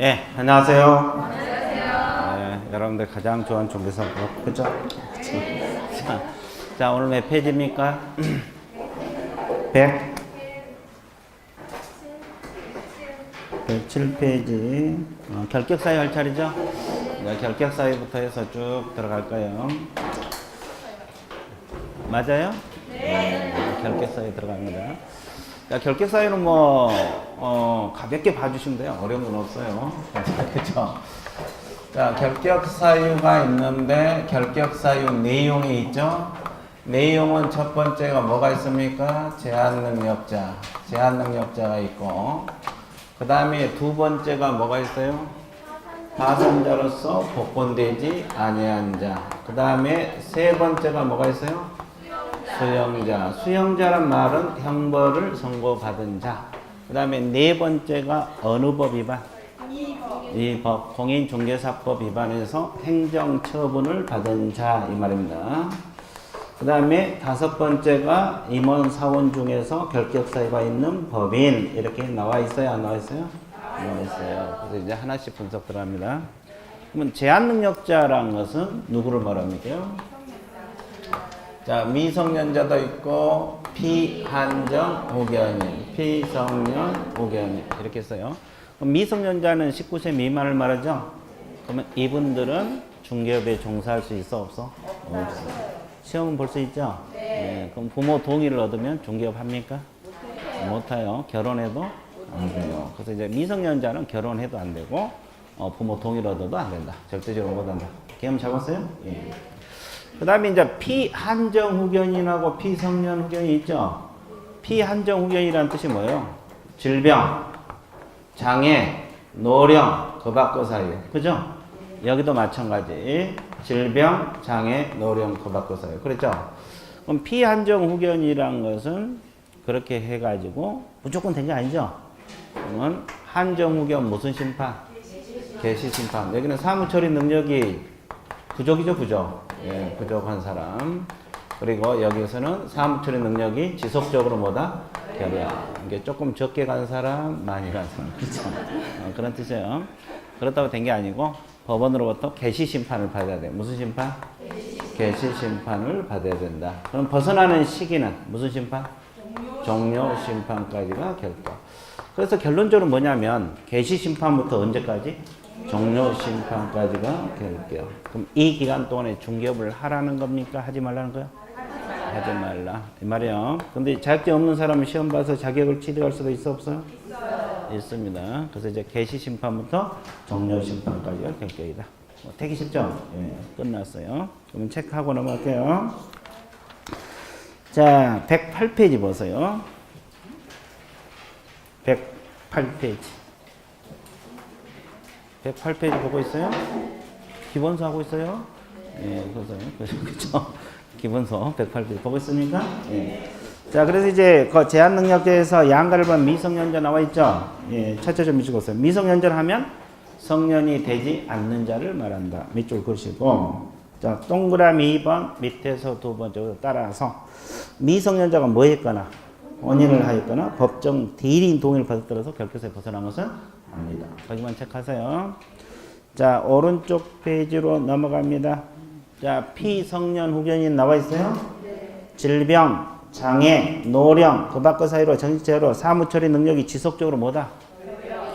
예, 안녕하세요. 여러분들 가장 좋아하는 종교사고, 그죠? 자, 오늘 몇 페이지입니까? 107페이지. 결격 사유 할 차례죠? 네, 결격 사유부터 해서 쭉 들어갈 거예요. 맞아요? 네. 결격 사유 들어갑니다. 자, 결격 사유는 가볍게 봐주시면 돼요. 어려운 건 없어요. 그죠? 자, 결격 사유가 있는데, 결격 사유 내용이 있죠? 내용은 첫 번째가 뭐가 있습니까? 제한 능력자. 제한 능력자가 있고, 그 다음에 두 번째가 뭐가 있어요? 파산자로서 복권되지 아니한 자. 그 다음에 세 번째가 뭐가 있어요? 수용자. 수용자란 말은 형벌을 선고받은 자. 그 다음에 네 번째가 어느 법 위반? 이 법, 공인중개사법 위반해서 행정처분을 받은 자, 이 말입니다. 그 다음에 다섯 번째가 임원 사원 중에서 결격 사유가 있는 법인, 이렇게 나와 있어요? 안 나와 있어요? 나와 있어요. 그래서 이제 하나씩 분석 들어갑니다. 그러면 제한 능력자라는 것은 누구를 말합니까? 자, 미성년자도 있고 피한정 후견인, 피성년 후견인 이렇게 써요. 그럼 미성년자는 19세 미만을 말하죠? 그러면 이분들은 중개업에 종사할 수 있어 없어? 없어. 시험은 볼 수 있죠? 네. 그럼 부모 동의를 얻으면 중개업 합니까? 못해요. 결혼해도 안 돼요. 그래서 이제 미성년자는 결혼해도 안 되고 부모 동의를 얻어도 안 된다. 절대적으로 못 한다. 개념 잡았어요? 예. 그 다음에 이제 피한정 후견인하고 피성년 후견인 있죠? 피한정 후견이라는 뜻이 뭐예요? 질병, 장애, 노령, 그 밖의 사유. 그죠? 여기도 마찬가지. 질병, 장애, 노령, 그 밖의 사유. 그렇죠? 그럼 피한정 후견이란 것은 그렇게 해가지고 무조건 된 게 아니죠? 그러면 한정 후견 무슨 심판? 개시 심판. 여기는 사무처리 능력이 부족이죠, 부족. 예, 부족한 사람. 그리고 여기서는 사무처리 능력이 지속적으로 뭐다? 결여. 이게 조금 적게 간 사람, 많이 간 사람. 그렇죠? 그런 뜻이에요. 그렇다고 된 게 아니고 법원으로부터 개시 심판을 받아야 돼. 무슨 심판? 개시 심판을 받아야 된다. 그럼 벗어나는 시기는 무슨 심판? 종료 심판까지가 결정. 그래서 결론적으로 뭐냐면 개시 심판부터 언제까지? 종료 심판까지가 결격. 그럼 이 기간 동안에 중개업을 하라는 겁니까? 하지 말라는 거야? 하지 말라. 이 말이에요. 근데 자격증 없는 사람은 시험 봐서 자격을 취득할 수도 있어 없어요? 있습니다. 그래서 이제 개시 심판부터 종료 심판까지가 결격이다. 되기 쉽죠? 예, 끝났어요. 그러면 체크하고 넘어갈게요. 자, 108페이지 보세요. 108페이지. 108페이지 보고 있어요? 기본서 하고 있어요? 예, 그죠? 기본서 108페이지 보고 있습니까? 예. 자, 그래서 이제 그 제한 능력자에서 양가를 본 미성년자 나와 있죠? 예, 첫째 좀 밑줄 그었어요. 미성년자를 하면 성년이 되지 않는 자를 말한다. 밑줄 그으시고. 자, 동그라미 2번 밑에서 두 번째로 따라서 미성년자가 뭐 했거나 원인을 하였거나 법정 대리인 동의를 받았더라도 결격사에 벗어난 것은 아니다. 거기만 체크하세요. 자, 오른쪽 페이지로 넘어갑니다. 자, 피성년 후견인 나와 있어요? 질병, 장애, 노령, 그 밖의 사유로 정신체로 사무처리 능력이 지속적으로 뭐다?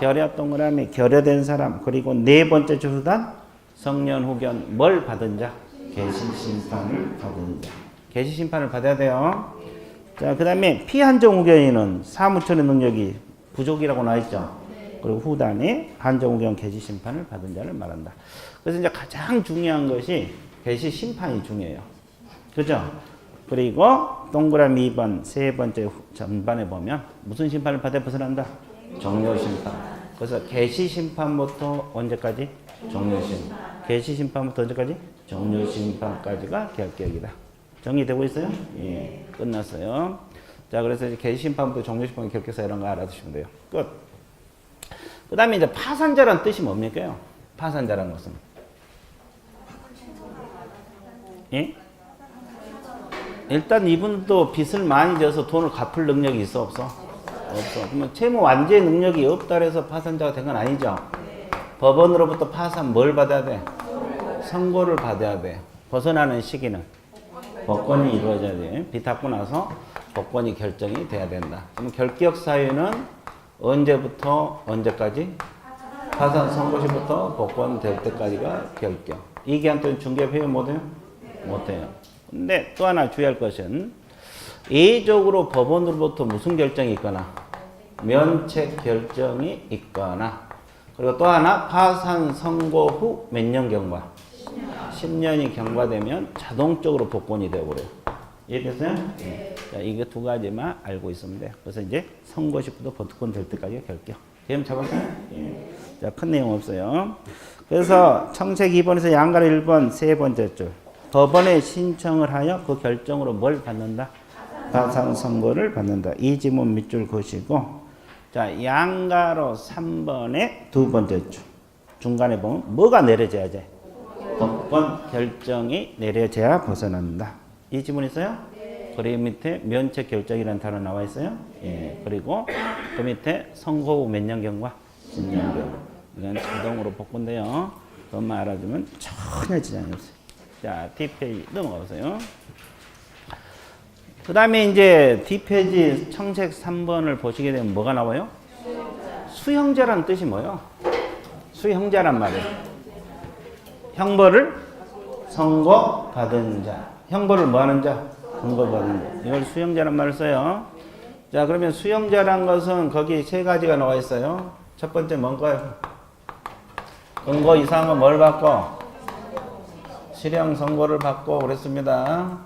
결여 동그라미 결여된 사람. 그리고 네 번째 주수단 성년 후견 뭘 받은 자? 개시 심판을 받은 자. 개시 심판을 받아야 돼요. 자, 그 다음에 피한정 후견인은 사무처리 능력이 부족이라고 나와 있죠. 그리고 후단에 한정 후견 개시 심판을 받은 자를 말한다. 그래서 이제 가장 중요한 것이 개시 심판이 중요해요. 그죠? 그리고 동그라미 2번 세 번째 전반에 보면 무슨 심판을 받아 벗어난다? 종료 심판. 그래서 개시 심판부터 언제까지? 종료 심판. 개시 심판부터 언제까지? 종료 심판까지가 결격이다. 정리되고 있어요? 예, 끝났어요. 자, 그래서 이제 개시 심판부터 종료 심판, 결격사 이런 거 알아두시면 돼요. 끝. 그 다음에 이제 파산자란 뜻이 뭡니까? 파산자라는 것은? 예? 일단 이분도 빚을 많이 져서 돈을 갚을 능력이 있어 없어? 없어. 그러면 채무 완제 능력이 없다 해서 파산자가 된 건 아니죠? 법원으로부터 파산 뭘 받아야 돼? 선고를 받아야 돼. 벗어나는 시기는 법권이 이루어져야 돼. 빚 갚고 나서 법권이 결정이 돼야 된다. 그럼 결격 사유는 언제부터 언제까지? 파산 선고시부터 법권 될 때까지가 결격. 이 기간 동안 중개 폐유 못해요? 못해요. 근데 또 하나 주의할 것은 예외적으로 법원으로부터 무슨 결정이 있거나 면책 결정이 있거나 그리고 또 하나 파산 선고 후 몇 년 경과? 10년이 경과되면 자동적으로 복권이 되어버려요. 이해됐어요? 네. 자, 이게 두 가지만 알고 있으면 돼요. 그래서 이제 선고시부터 법권 될 때까지 결격. 개념 잡았어요? 예. 자, 큰 내용 없어요. 그래서 청책 2번에서 양가로 1번 세 번째 줄. 법원에 신청을 하여 그 결정으로 뭘 받는다? 파산 선고를 받는다. 이 지문 밑줄 그시고 자, 양가로 3번의 두 번째 줄. 중간에 보면 뭐가 내려져야 돼? 법권 결정이 내려져야 벗어난다. 이 지문 있어요? 네. 그리고 밑에 면책 결정이라는 단어 나와 있어요? 예. 그리고 그 밑에 선고 후 몇 년 경과? 10년 경과. 이건 자동으로 복권돼요. 그것만 알아주면 전혀 지장이 없어요. 자, D페이지 넘어가 보세요. 그 다음에 이제 D페이지 청책 3번을 보시게 되면 뭐가 나와요? 수형자란 뜻이 뭐예요? 수형자란 말이에요. 형벌을 선고받은 자. 형벌을 뭐 하는 자? 선고받은 자. 이걸 수형자란 말을 써요. 자, 그러면 수형자란 것은 거기 세 가지가 나와 있어요. 첫 번째 뭔가요? 근거 이상은 뭘 받고? 실형 선고를 받고 그랬습니다.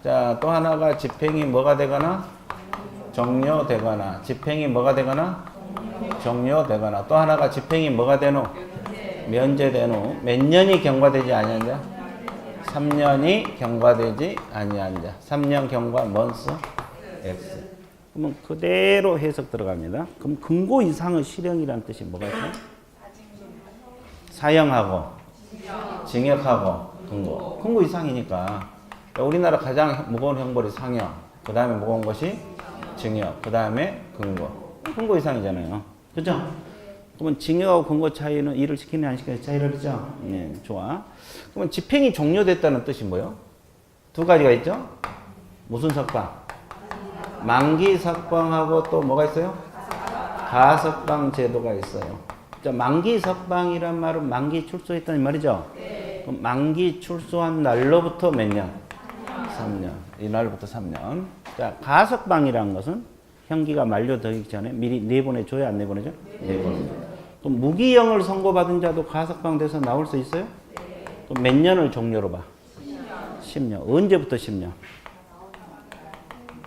자, 또 하나가 집행이 뭐가 되거나? 종료되거나. 집행이 뭐가 되거나? 종료되거나. 또 하나가 집행이 뭐가 되노? 면제된 후 몇 년이 경과되지 아니한 자? 3년이 경과되지 아니한 자. 3년 경과 먼스 X. 그러면 그대로 해석 들어갑니다. 그럼 근고 이상의 실형이라는 뜻이 뭐가 있어요? 사형하고 징역하고 근고. 근고 이상이니까 우리나라 가장 무거운 형벌이 상형. 그 다음에 무거운 것이 징역. 그 다음에 근고. 근고 이상이잖아요. 그죠? 그러면 징역하고 근거 차이는 일을 시키냐 안 시키냐 차이를 하죠. 네, 좋아. 그러면 집행이 종료됐다는 뜻이 뭐예요? 두 가지가 있죠. 무슨 석방? 만기 석방하고 또 뭐가 있어요? 가석방 제도가 있어요. 자, 만기 석방이란 말은 만기 출소했다는 말이죠. 네. 그럼 만기 출소한 날로부터 몇 년? 3년. 이 날부터 3년. 자, 가석방이란 것은 형기가 만료되기 전에 미리 내보내줘야 안 내보내죠? 내보내죠. 그럼 무기형을 선고받은 자도 가석방 돼서 나올 수 있어요? 네. 그럼 몇 년을 종료로 봐? 10년. 언제부터 10년?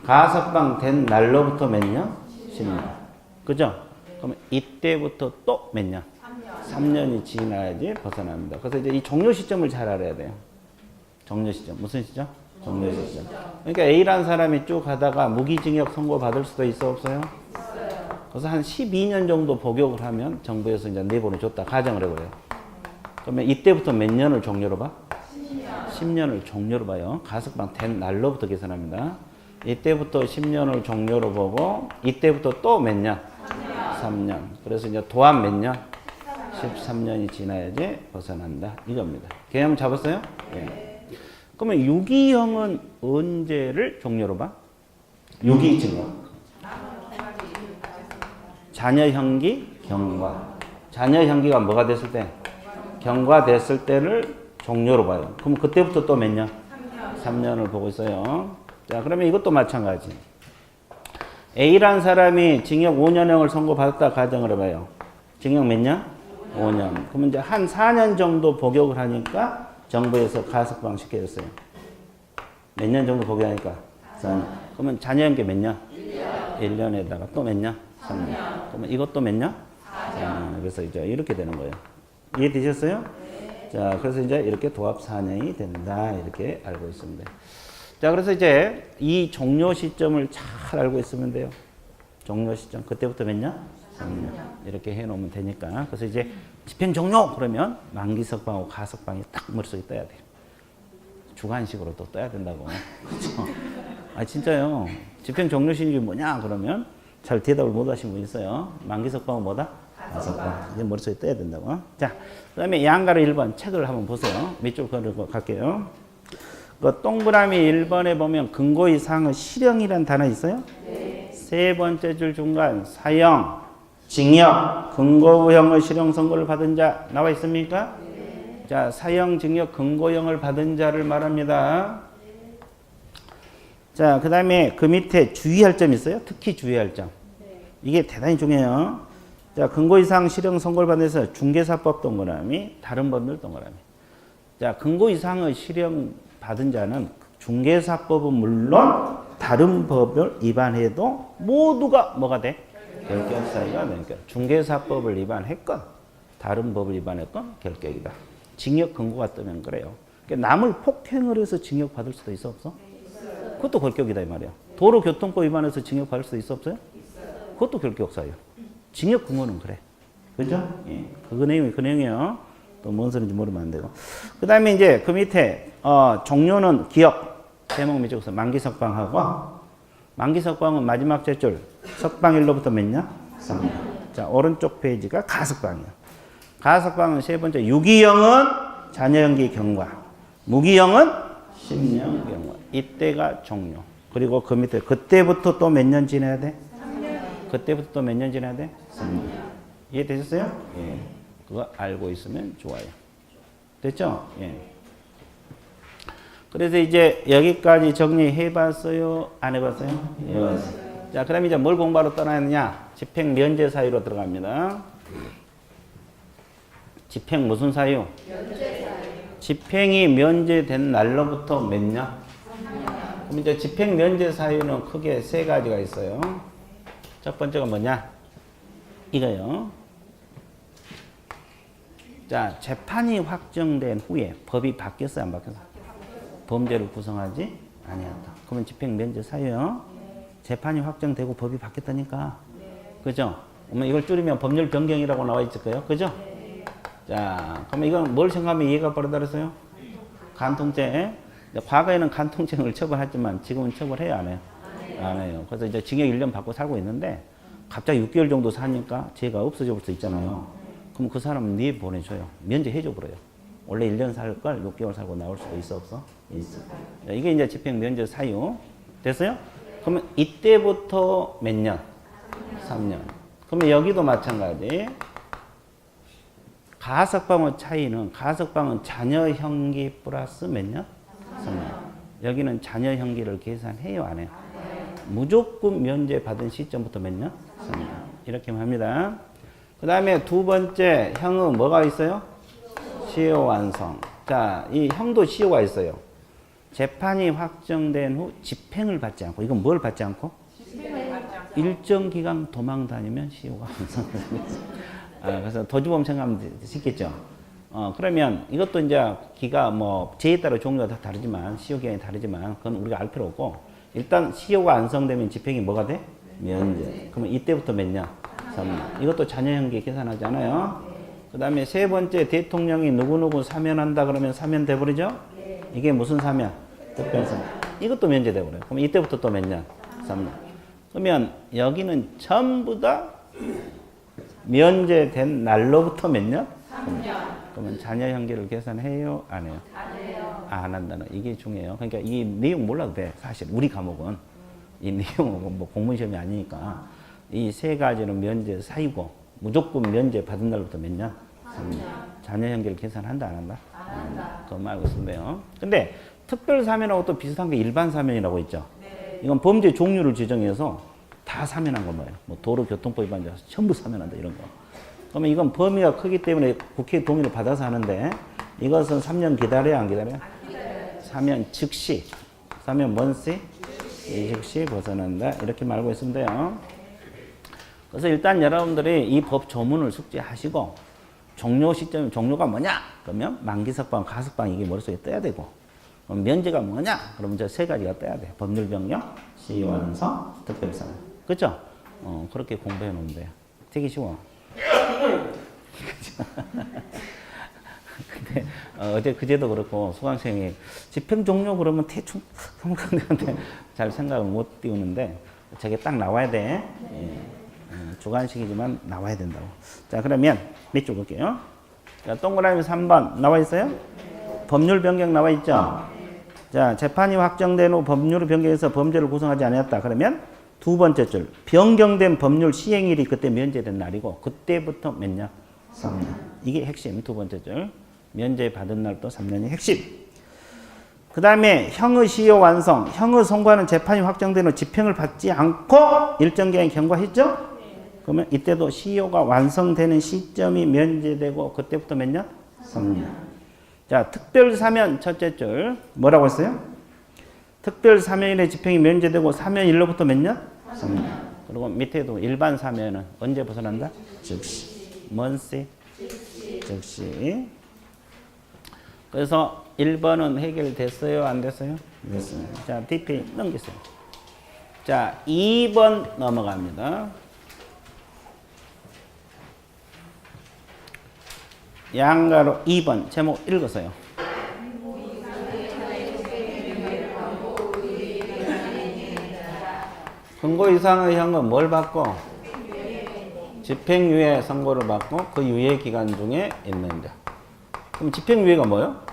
가석방 된 날로부터 몇 년? 10년. 그죠? 그럼 이때부터 또 몇 년? 3년이 지나야지 벗어납니다. 그래서 이제 이 종료 시점을 잘 알아야 돼요. 종료 시점. 무슨 시점? 종료 시점. 그러니까 A라는 사람이 쭉 가다가 무기징역 선고 받을 수도 있어 없어요? 그래서 한 12년 정도 복역을 하면 정부에서 이제 내보내줬다 가정을 해버려요. 그러면 이때부터 몇 년을 종료로 봐? 10년을 종료로 봐요. 가석방 된 날로부터 계산합니다. 이때부터 10년을 종료로 보고 이때부터 또 몇 년? 3년. 그래서 이제 도합 몇 년? 13년이 지나야지 벗어난다. 이겁니다. 개념 잡았어요? 네. 그러면 유기형은 언제를 종료로 봐? 유기징역. 자녀형기, 경과. 자녀형기가 뭐가 됐을 때? 경과됐을 때를 종료로 봐요. 그럼 그때부터 또 몇 년? 3년을 보고 있어요. 자, 그러면 이것도 마찬가지. A라는 사람이 징역 5년형을 선고받았다 가정을 해봐요. 징역 몇 년? 5년. 그러면 이제 한 4년 정도 복역을 하니까 정부에서 가석방 시켜줬어요. 몇 년 정도 복역하니까? 4년. 그러면 자녀형기 몇 년? 1년에다가 또 몇 년? 3년. 그러면 이것도 몇 년? 4년. 그래서 이제 이렇게 되는 거예요. 이해되셨어요? 자, 그래서 이제 이렇게 도합 4년이 된다. 이렇게 알고 있습니다. 자, 그래서 이제 이 종료 시점을 잘 알고 있으면 돼요. 종료 시점. 그때부터 몇 년? 3년. 이렇게 해 놓으면 되니까. 그래서 이제 집행 종료! 그러면 만기 석방하고 가석방이 딱 머릿속에 떠야 돼요. 주관식으로 또 떠야 된다고. 그렇죠? 아, 진짜요. 집행 종료 시점이 뭐냐? 그러면 잘 대답을 못 하신 분 있어요. 만기 석방은 뭐다? 5번. 이제 머릿속에 떠야 된다고. 자, 그 다음에 양가로 1번 책을 한번 보세요. 밑줄 그리고 갈게요. 그 동그라미 1번에 보면 근거 이상의 실형이라는 단어 있어요? 네. 세 번째 줄 중간 사형, 징역, 근거형의 실형 선고를 받은 자 나와 있습니까? 네. 자, 사형, 징역, 근거형을 받은 자를 말합니다. 네. 자, 그 다음에 그 밑에 주의할 점 있어요? 특히 주의할 점. 네. 이게 대단히 중요해요. 자, 근거 이상 실형 선고를 받는 데서 중개사법 동그라미, 다른 법률 동그라미. 자, 근거 이상의 실형 받은 자는 중개사법은 물론 다른 법을 위반해도 모두가 뭐가 돼? 결격 사유가 되니까 중개사법을 위반했건 다른 법을 위반했건 결격이다. 징역 근거가 뜨면 그래요. 그러니까 남을 폭행을 해서 징역 받을 수도 있어 없어? 그것도 결격이다 이 말이야. 도로교통법 위반해서 징역 받을 수도 있어 없어요? 그것도 결격 사유. 징역 근거는 그래. 그죠? 예. 그 내용이요. 또 뭔 소리인지 모르면 안 되고. 그 다음에 이제 그 밑에, 종료는 기업. 제목 밑에 보세요. 만기석방하고, 만기석방은 마지막 제줄. 석방일로부터 몇 년? 3년. 자, 오른쪽 페이지가 가석방이에요. 가석방은 세 번째. 유기형은 자녀연기 경과. 무기형은 10년 경과. 이때가 종료. 그리고 그 밑에, 그때부터 또 몇 년 지내야 돼? 3년. 그때부터 또 몇 년 지내야 돼? 3년. 이해되셨어요? 예. 그거 알고 있으면 좋아요. 됐죠? 예. 그래서 이제 여기까지 정리해봤어요? 안 해봤어요? 예. 자, 그럼 이제 뭘 공부하러 떠나느냐? 집행 면제 사유로 들어갑니다. 집행 무슨 사유? 면제 사유. 집행이 면제된 날로부터 몇 년? 3년. 그럼 이제 집행 면제 사유는 크게 세 가지가 있어요. 첫 번째가 뭐냐? 이거요. 자, 재판이 확정된 후에 법이 바뀌었어요, 안 바뀌었어요? 범죄를 구성하지 아니한다. 그러면 집행 면제 사유요. 재판이 확정되고 법이 바뀌었다니까. 그죠? 그러면 이걸 줄이면 법률 변경이라고 나와 있을 거예요. 그죠? 자, 그러면 이건 뭘 생각하면 이해가 빠르다 그랬어요? 간통죄. 과거에는 간통죄를 처벌했지만 지금은 처벌해요, 안 해요? 안 해요. 그래서 이제 징역 1년 받고 살고 있는데 갑자기 6개월 정도 사니까 죄가 없어져 볼 수 있잖아요. 그럼 그 사람은 네 보내줘요. 면제해줘 버려요. 원래 1년 살 걸 6개월 살고 나올 수도 있어 없어? 있어. 이게 이제 집행 면제 사유. 됐어요? 그러면 이때부터 몇 년? 3년. 그러면 여기도 마찬가지. 가석방의 차이는 가석방은 자녀형기 플러스 몇 년? 3년. 여기는 자녀형기를 계산해요, 안 해요? 무조건 면제 받은 시점부터 몇 년? 3년. 이렇게 합니다. 그 다음에 두 번째 형은 뭐가 있어요? 시효 완성. 자, 이 형도 시효가 있어요. 재판이 확정된 후 집행을 받지 않고, 이건 뭘 받지 않고? 집행을 받지 않고. 일정 기간 도망 다니면 시효가 완성됩니다. 그래서 도주범 생각하면 쉽겠죠. 그러면 이것도 이제 기가 뭐 죄에 따라 종류가 다 다르지만 시효 기간이 다르지만 그건 우리가 알 필요 없고 일단 시효가 완성되면 집행이 뭐가 돼? 면제. 그러면 이때부터 몇 년? 3년. 이것도 자녀형기 계산하잖아요. 그 다음에 세 번째 대통령이 누구누구 사면한다 그러면 사면 돼버리죠? 이게 무슨 사면? 특별사면. 이것도 면제 돼버려요. 그럼 이때부터 또 몇 년? 3년. 그러면 여기는 전부 다 면제된 날로부터 몇 년? 3년. 그러면 자녀형기를 계산해요? 안 해요? 안 해요. 안 한다는 이게 중요해요. 그러니까 이 내용 몰라도 돼. 사실 우리 과목은 이 내용은 뭐 공문시험이 아니니까 이 세 가지는 면제 사유고 무조건 면제 받은 날부터 몇 년? 3년. 자녀형기를 계산한다 안 한다? 안 한다. 그것만 알고 있으면 돼요. 근데 특별사면하고 또 비슷한 게 일반사면이라고 있죠. 네. 이건 범죄 종류를 지정해서 다 사면한 건 뭐예요? 뭐 도로교통법 위반자 전부 사면한다 이런 거. 그러면 이건 범위가 크기 때문에 국회 동의를 받아서 하는데 이것은 3년 기다려야 안 기다려요? 안 기다려요. 사면 즉시. 사면 뭔시? 즉시 벗어난다. 이렇게 말고 있으면 돼요. 그래서 일단 여러분들이 이 법 조문을 숙지하시고 종료 시점, 종료가 뭐냐? 그러면 만기석방, 가석방 이게 머릿속에 떠야 되고 그럼 면제가 뭐냐? 그러면 저 세 가지가 떠야 돼. 법률 변경, 시효 완성, 특별사면. 그렇죠? 그렇게 공부해 놓으면 돼요. 되게 쉬워. 근데 어제 그제도 그렇고 수강생이 집행 종료 그러면 대충 잘 생각을 못 띄우는데 저게 딱 나와야 돼. 예. 주관식이지만 나와야 된다고. 자, 그러면 몇 줄 볼게요. 자, 동그라미 3번 나와 있어요? 법률 변경 나와 있죠? 자, 재판이 확정된 후 법률을 변경해서 범죄를 구성하지 않았다. 그러면 두 번째 줄. 변경된 법률 시행일이 그때 면제된 날이고 그때부터 몇 년? 3년. 이게 핵심 두 번째 줄. 면제 받은 날도 3년이 핵심. 그 다음에 형의 시효 완성. 형의 선고하는 재판이 확정된 후 집행을 받지 않고 일정 기간 경과했죠? 그러면 이때도 시효가 완성되는 시점이 면제되고 그때부터 몇 년? 3년. 자, 특별 사면 첫째 줄 뭐라고 했어요? 특별 사면일의 집행이 면제되고 사면일로부터 몇 년? 3년. 그리고 밑에도 일반 사면은 언제 벗어난다? 즉시. 뭔시? 즉시. 그래서 1번은 해결됐어요? 안 됐어요? 됐어요. 자, DP 넘기세요. 자, 2번 넘어갑니다. 양가로 2번 제목 읽으세요. 근거 이상의 형은 뭘 받고? 집행유예 선고를 받고 그 유예 기간 중에 있는데. 그럼 집행유예가 뭐예요?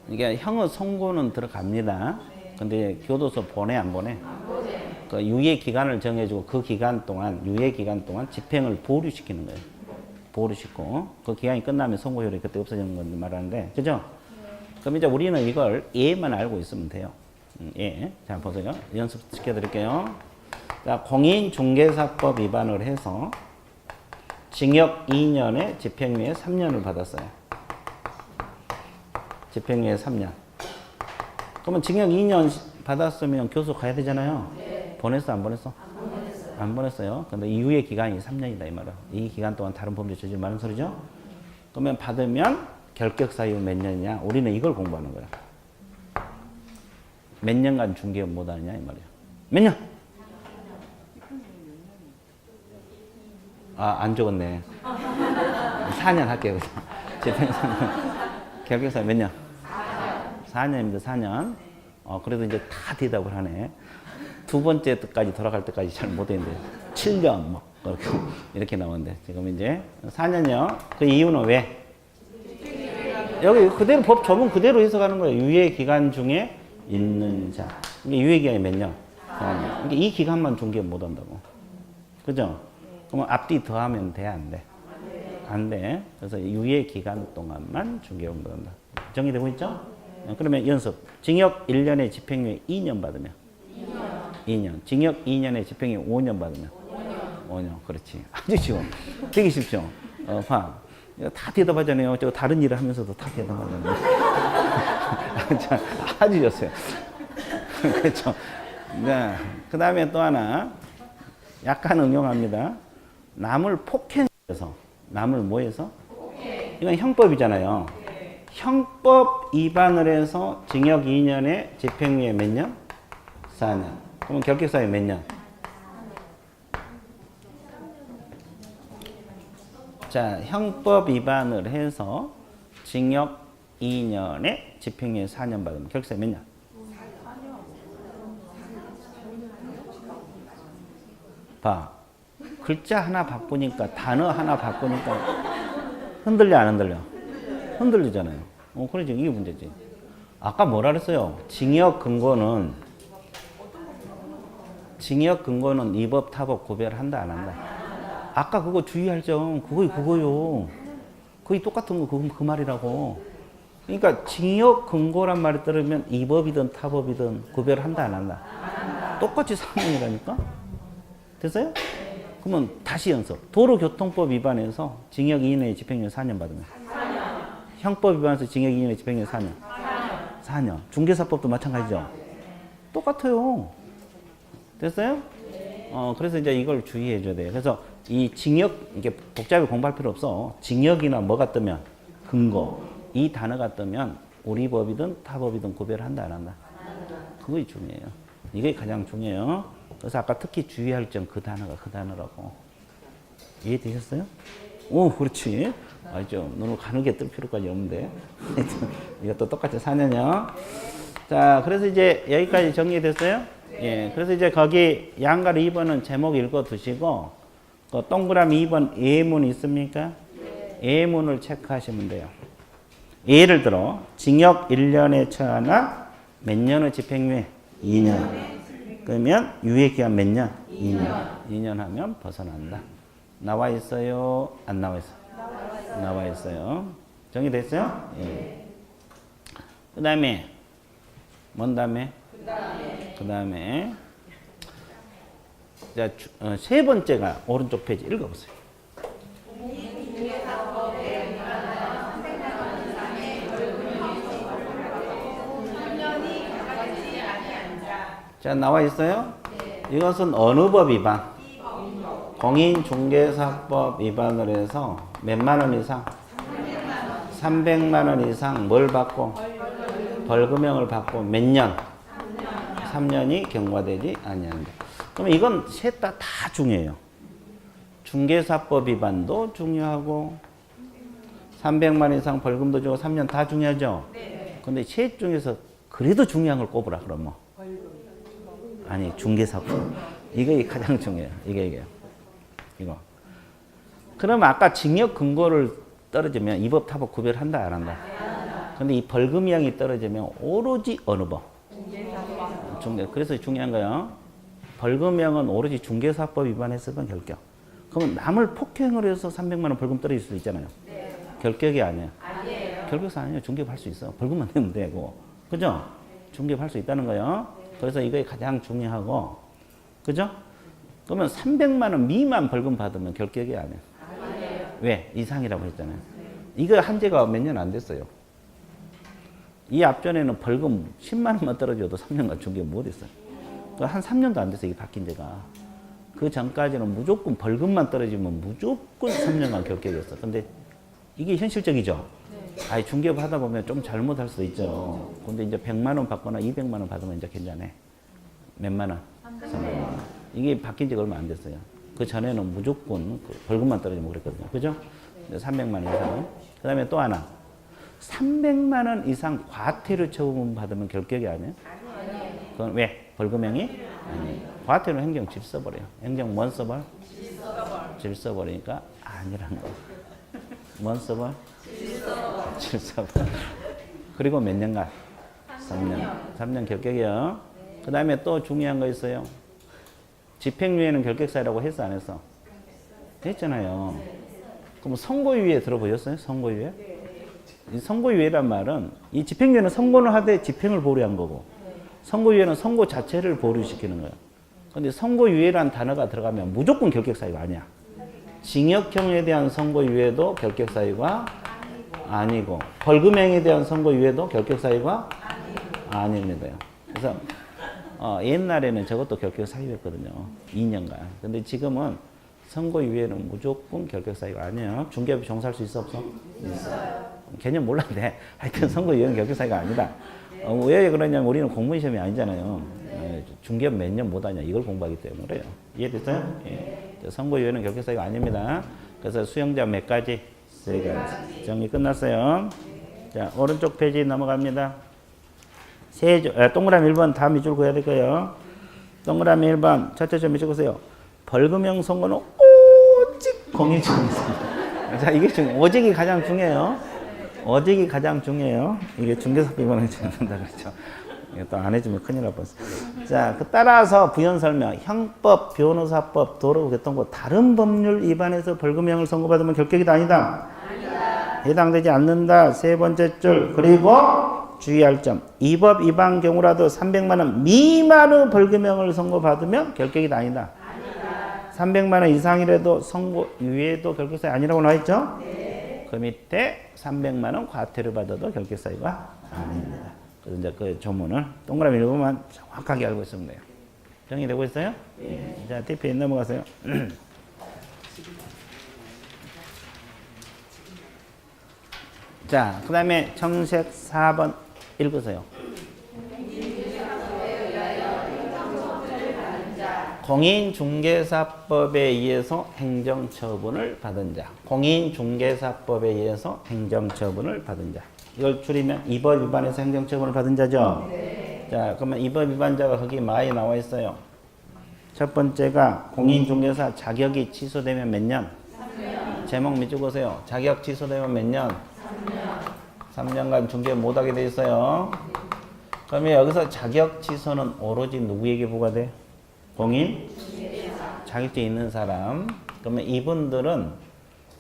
이게 형의 선고는 들어갑니다. 근데 교도소 보내 안 보내? 그 유예 기간을 정해주고 그 기간 동안 유예 기간 동안 집행을 보류시키는 거예요. 보류시키고 그 기간이 끝나면 선고효력이 그때 없어지는 건 말하는데, 그죠? 그럼 이제 우리는 이걸 예만 알고 있으면 돼요. 예. 자, 보세요. 연습 시켜드릴게요. 자, 공인중개사법 위반을 해서 징역 2년에 집행유예 3년을 받았어요. 집행유예 3년. 그러면 징역 2년 받았으면 교수 가야 되잖아요. 네. 보냈어, 안 보냈어? 안 보냈어요. 안 보냈어요. 근데 이후의 기간이 3년이다 이 말은. 이 기간 동안 다른 범죄 저지르지 말는 소리죠. 그러면 받으면 결격 사유 몇 년이냐? 우리는 이걸 공부하는 거야. 몇 년간 중개업 못 하느냐 이 말이야. 몇 년? 아, 안 적었네. 4년 할게요. 결격 사유 몇 년? 4년입니다. 4년. 그래도 이제 다 대답을 하네. 두 번째 때까지 돌아갈 때까지 잘 못했는데 7년 뭐 이렇게 나오는데 지금 이제 4년이요. 그 이유는 왜? 여기 그대로 법 조문 그대로 해석하는 거예요. 유예 기간 중에 있는 자. 이게 유예 기간이 몇 년? 4년. 그러니까 이 기간만 중개업 못 한다고. 그죠? 그러면 앞뒤 더하면 돼, 안 돼? 안 돼. 그래서 유예 기간 동안만 중개업 못 한다. 정리되고 있죠? 그러면 연습. 징역 1년에 집행유예 2년 받으면? 2년. 징역 2년에 집행유예 5년 받으면? 5년. 그렇지. 아주 쉬워. 되게 쉽죠? 봐. 다 대답하잖아요. 저 다른 일을 하면서도 다 대답하잖아요. 아주 좋았어요. 그렇죠. 네. 그 다음에 또 하나. 약간 응용합니다. 남을 폭행해서. 남을 뭐 해서? 이건 형법이잖아요. 형법 위반을 해서 징역 2년에 집행유예 몇 년? 4년. 그러면 결격사유 몇 년? 자, 형법 위반을 해서 징역 2년에 집행유예 4년 받으면 결격사유 몇 년? 봐. 글자 하나 바꾸니까, 단어 하나 바꾸니까 흔들려 안 흔들려? 흔들리잖아요. 그러지. 이게 문제지. 아까 뭐라 그랬어요? 징역 근거는 위법, 타법 구별한다, 안 한다? 아까 그거 주의할 점, 그거요. 거의 똑같은 거, 그 말이라고. 그러니까 징역 근거란 말을 들으면 위법이든 타법이든 구별한다, 안 한다? 똑같이 3년이라니까? 됐어요? 그러면 다시 연습. 도로교통법 위반해서 징역 2년에 집행유예 4년 받으면? 형법 위반해서 징역 2년에 집행유예 4년. 4년. 중개사법도 마찬가지죠. 똑같아요. 됐어요? 그래서 이제 이걸 주의해 줘야 돼요. 그래서 이 징역, 이게 복잡하게 공부할 필요 없어. 징역이나 뭐가 뜨면, 근거. 이 단어가 뜨면 우리 법이든 타법이든 구별한다, 안 한다? 그게 중요해요. 이게 가장 중요해요. 그래서 아까 특히 주의할 점 그 단어가 그 단어라고. 이해되셨어요? 오, 그렇지. 알죠? 너무 가늘게 뜰 필요까지 없는데. 이것도 똑같이 4년이요. 자, 그래서 이제 여기까지 정리됐어요? 예. 그래서 이제 거기 양갈 2번은 제목 읽어 두시고, 그 동그라미 2번 예문 있습니까? 예문을 체크하시면 돼요. 예를 들어, 징역 1년에 처하나 몇 년의 집행유예? 2년. 그러면 유예기간 몇 년? 2년. 2년 하면 벗어난다. 나와 있어요? 안 나와 있어요? 나와 있어요. 정리됐어요? 예. 그 다음에 뭔 다음에? 그 다음에 자, 세 번째가 오른쪽 페이지 읽어보세요. 자, 나와 있어요? 이것은 어느 법 위반? 공인중개사법 위반을 해서 몇만 원 이상? 300만 원 이상 뭘 받고? 벌금형을 받고 몇 년? 3년이 경과되지 아니한다. 그러면 이건 셋 다 중요해요. 중개사법 위반도 중요하고 300만 이상 벌금도 주고 3년 다 중요하죠? 근데 셋 중에서 그래도 중요한 걸 꼽으라 그러면 아니 중개사법 이게 가장 중요해요. 이게 이거. 그럼 아까 징역 근거를 떨어지면 이 법 타법 구별한다 안 한다? 근데 이 벌금형이 떨어지면 오로지 어느 법? 중개. 그래서 중요한 거예요. 벌금형은 오로지 중개사법 위반했으면 결격. 그러면 남을 폭행을 해서 300만 원 벌금 떨어질 수도 있잖아요. 결격이 아니에요. 결격사 아니에요. 중개할 수 있어. 벌금만 내면 되고. 그죠? 중개할 수 있다는 거예요. 그래서 이게 가장 중요하고. 그죠? 그러면 300만 원 미만 벌금 받으면 결격이 아니에요. 왜? 이상이라고 했잖아요. 이거 한제가 몇 년 안 됐어요. 이 앞전에는 벌금 10만 원만 떨어져도 3년간 중개 못했어요. 한 3년도 안 됐어요. 이게 바뀐 지가. 그 전까지는 무조건 벌금만 떨어지면 무조건 3년간 결격이었어. 근데 이게 현실적이죠? 아니, 중개 하다 보면 좀 잘못할 수도 있죠. 근데 이제 100만 원 받거나 200만 원 받으면 이제 괜찮아. 몇만 원? 300만 원. 이게 바뀐 지가 얼마 안 됐어요. 그 전에는 무조건 벌금만 떨어지면 그랬거든요. 그죠? 300만 원 이상. 그 다음에 또 하나. 300만 원 이상 과태료 처분 받으면 결격이 아니에요? 그건 왜? 벌금형이? 아니. 과태료 행정 질서벌이에요. 행정 뭔 써벌? 질서벌이니까 아니라는 거. 뭔 써벌? 질서벌. 그리고 몇 년간? 3년. 3년 결격이요. 그 다음에 또 중요한 거 있어요. 집행유예는 결격사유라고 했어 안 했어? 했잖아요. 그럼 선고유예 들어보셨어요? 선고유예? 이 선고유예란 말은 이 집행유예는 선고는 하되 집행을 보류한 거고 선고유예는 선고 자체를 보류시키는 거예요. 근데 선고유예란 단어가 들어가면 무조건 결격사유가 아니야. 징역형에 대한 선고유예도 결격사유가 아니고 벌금형에 대한 선고유예도 결격사유가 아닙니다. 그래서 옛날에는 저것도 결격사유였거든요. 2년간. 근데 지금은 선고유예는 무조건 결격사유가 아니에요. 중개업에 종사할 수 있어 없어? 있어요. 개념 몰랐는데 하여튼 선고유예는 결격사유가 아니다. 왜 그러냐면 우리는 공무원 시험이 아니잖아요. 중개업 몇 년 못하냐 이걸 공부하기 때문에 그래요. 이해됐어요? 예. 선고유예는 결격사유가 아닙니다. 그래서 수용자 몇 가지? 3가지. 정리 끝났어요. 자, 오른쪽 페이지 넘어갑니다. 동그라미 1번 다음 밑줄 그어야 될 거예요. 동그라미 1번 첫째 점 적으세요. 벌금형 선고는 오직 공인중개사. 자, 이게 오직이 가장 중요해요. 오직이 가장 중요해요. 이게 중개사법 위반을 된다 그랬죠. 또 안 해주면 큰일 날 뻔했어. 자, 그 따라서 부연 설명, 형법, 변호사법, 도로교통법 다른 법률 위반해서 벌금형을 선고받으면 결격이다 아니다? 아니다. 해당되지 않는다. 세 번째 줄. 그리고 주의할 점. 이 법 위반 경우라도 300만 원 미만의 벌금형을 선고받으면 결격이다 아니다? 아니다. 300만 원 이상이라도 선고유예도 결격사유 아니라고 나와 있죠? 네. 그 밑에 300만 원 과태료 받아도 결격사유가 아닙니다. 그래서 이제 그 조문을 동그라미 읽으면 정확하게 알고 있으면 돼요. 정리되고 있어요? 네. 자, TP에 넘어가세요. 자, 그 다음에 청색 4번 읽으세요. 공인중개사법에 의해서 행정처분을 받은 자. 공인중개사법에 의해서 행정처분을 받은 자. 이걸 줄이면 이 법 위반해서 행정처분을 받은 자죠. 네. 자, 그러면 이 법 위반자가 거기 많이 나와 있어요. 첫 번째가 공인중개사 자격이 취소되면 몇 년? 3년. 제목 밑줄 보세요. 자격 취소되면 몇 년? 3년. 3년간 중개 못하게 돼 있어요. 그러면 여기서 자격 취소는 오로지 누구에게 부과돼? 공인? 자격증 있는 사람. 그러면 이분들은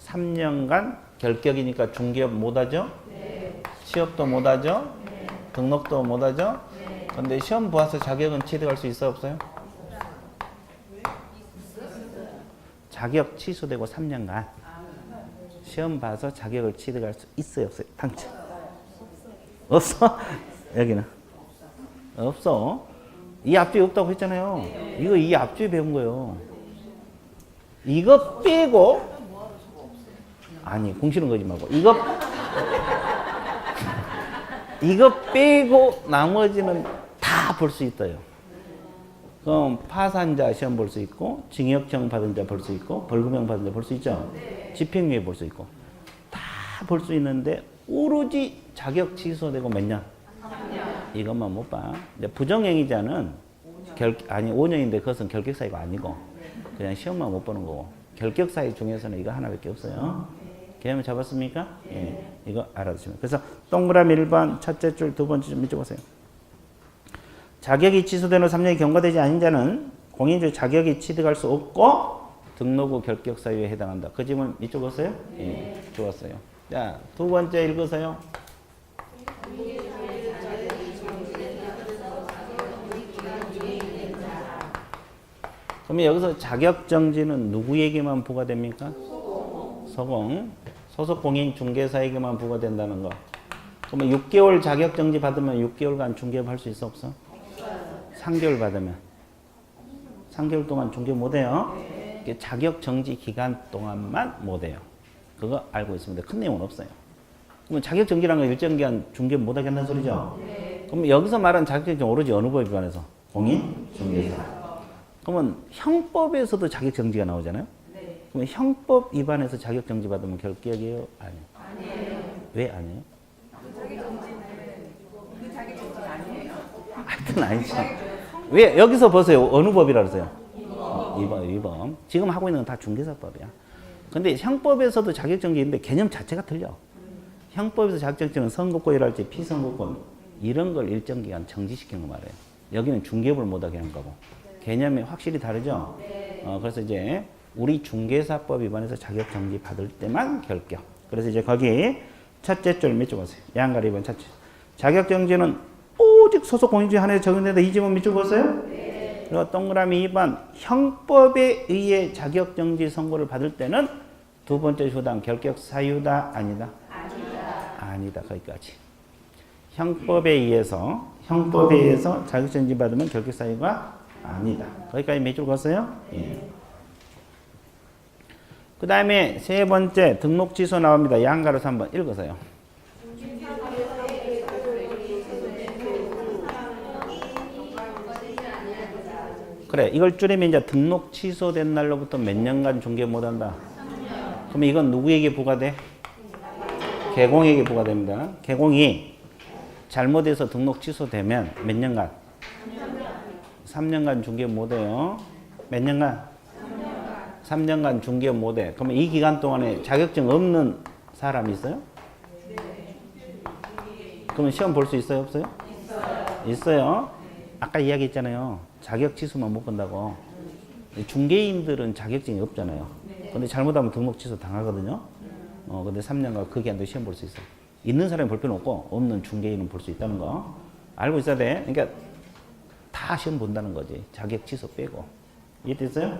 3년간 결격이니까 중개업 못하죠? 네. 취업도 못하죠? 네. 등록도 못하죠? 네. 근데 시험 봐서 자격은 취득할 수 있어 없어요? 자격 취소되고 3년간 시험 봐서 자격을 취득할 수 있어요 없어요? 당첨. 없어? 여기는? 없어. 이 앞뒤 없다고 했잖아요. 이거 이 앞뒤 배운 거예요. 이거 빼고 아니 공시는 거지 말고 이거 빼고 나머지는 다 볼 수 있어요. 그럼 파산자 시험 볼 수 있고 징역형 받은 자 볼 수 있고 벌금형 받은 자 볼 수 있죠. 집행유예 볼 수 있고 다 볼 수 있는데 오로지 자격 취소되고 몇 년? 3년. 이것만 못 봐. 이제 부정행위자는 5년인데 그것은 결격사유가 아니고 그냥 시험만 못 보는 거고 결격사유 중에서는 이거 하나밖에 없어요. 개념을 잡았습니까? 예. 이거 알아두시면. 그래서 동그라미 1번 첫째 줄 두 번째 줄 밑에 보세요. 자격이 취소되는 3년이 경과되지 않은 자는 공인주 자격이 취득할 수 없고 등록 후 결격 사유에 해당한다. 그 질문 이쪽 보세요? 예. 좋았어요. 자, 두 번째 읽으세요. 그러면 여기서 자격 정지는 누구에게만 부과됩니까? 소공. 소속 공인 중개사에게만 부과된다는 거. 그러면 6개월 자격 정지 받으면 6개월간 중개업 할 수 있어 없어? 3개월 받으면 3개월 동안 중개 못 해요. 자격 정지 기간 동안만 못 해요. 그거 알고 있습니다. 큰 내용은 없어요. 그러면 자격 정지라는 건 일정 기간 중개 못 하겠다는 소리죠. 그럼 여기서 말하는 자격 정지 오로지 어느 법 위반해서? 공인 중개사. 그러면 형법에서도 자격 정지가 나오잖아요. 그러면 형법 위반해서 자격 정지 받으면 결격이에요? 아니에요. 왜 아니에요? 그 자격 정지가 아니에요. 하여튼 아니죠. 왜 여기서 보세요. 어느 법이라 그러세요? 2번. 지금 하고 있는 건 다 중개사법이야. 근데 형법에서도 자격정지인데 개념 자체가 틀려. 형법에서 자격정지는 선고권이랄지 피선고권 이런 걸 일정 기간 정지시키는 거 말이에요. 여기는 중개업을 못하게 하는 거고. 개념이 확실히 다르죠? 그래서 이제 우리 중개사법 위반해서 자격정지 받을 때만 결격. 그래서 이제 거기 첫째 줄 밑줄 보세요. 양가리 2번 첫째. 자격정지는 오직 소속 공인주의 한해 적용된다. 이 지문 밑줄 보세요. 그리고 동그라미 2번 형법에 의해 자격정지 선고를 받을 때는 두 번째 수단 결격 사유다 아니다? 아니다. 거기까지. 형법에 의해서 자격정지 받으면 결격 사유가 아니다. 거기까지 밑줄 그었어요? 예. 그 다음에 세 번째 등록 취소 나옵니다. 양가로 3번 읽으세요. 그래, 이걸 줄이면 이제 등록 취소된 날로부터 몇 년간 중개 못한다? 3년. 그러면 이건 누구에게 부과돼? 개공에게 부과됩니다. 개공이 잘못해서 등록 취소되면 몇 년간? 3년간 중개 못해요. 몇 년간? 3년간 중개 못해. 그러면 이 기간 동안에 자격증 없는 사람이 있어요? 그러면 시험 볼 수 있어요? 없어요? 있어요. 아까 이야기했잖아요. 자격 취소만 못 본다고. 중개인들은 자격증이 없잖아요. 근데 잘못하면 등록 취소 당하거든요. 근데 3년간 그 기간도 시험 볼 수 있어요. 있는 사람이 볼 필요는 없고 없는 중개인은 볼 수 있다는 거 알고 있어야 돼. 그러니까 다 시험 본다는 거지. 자격 취소 빼고. 이해됐어요?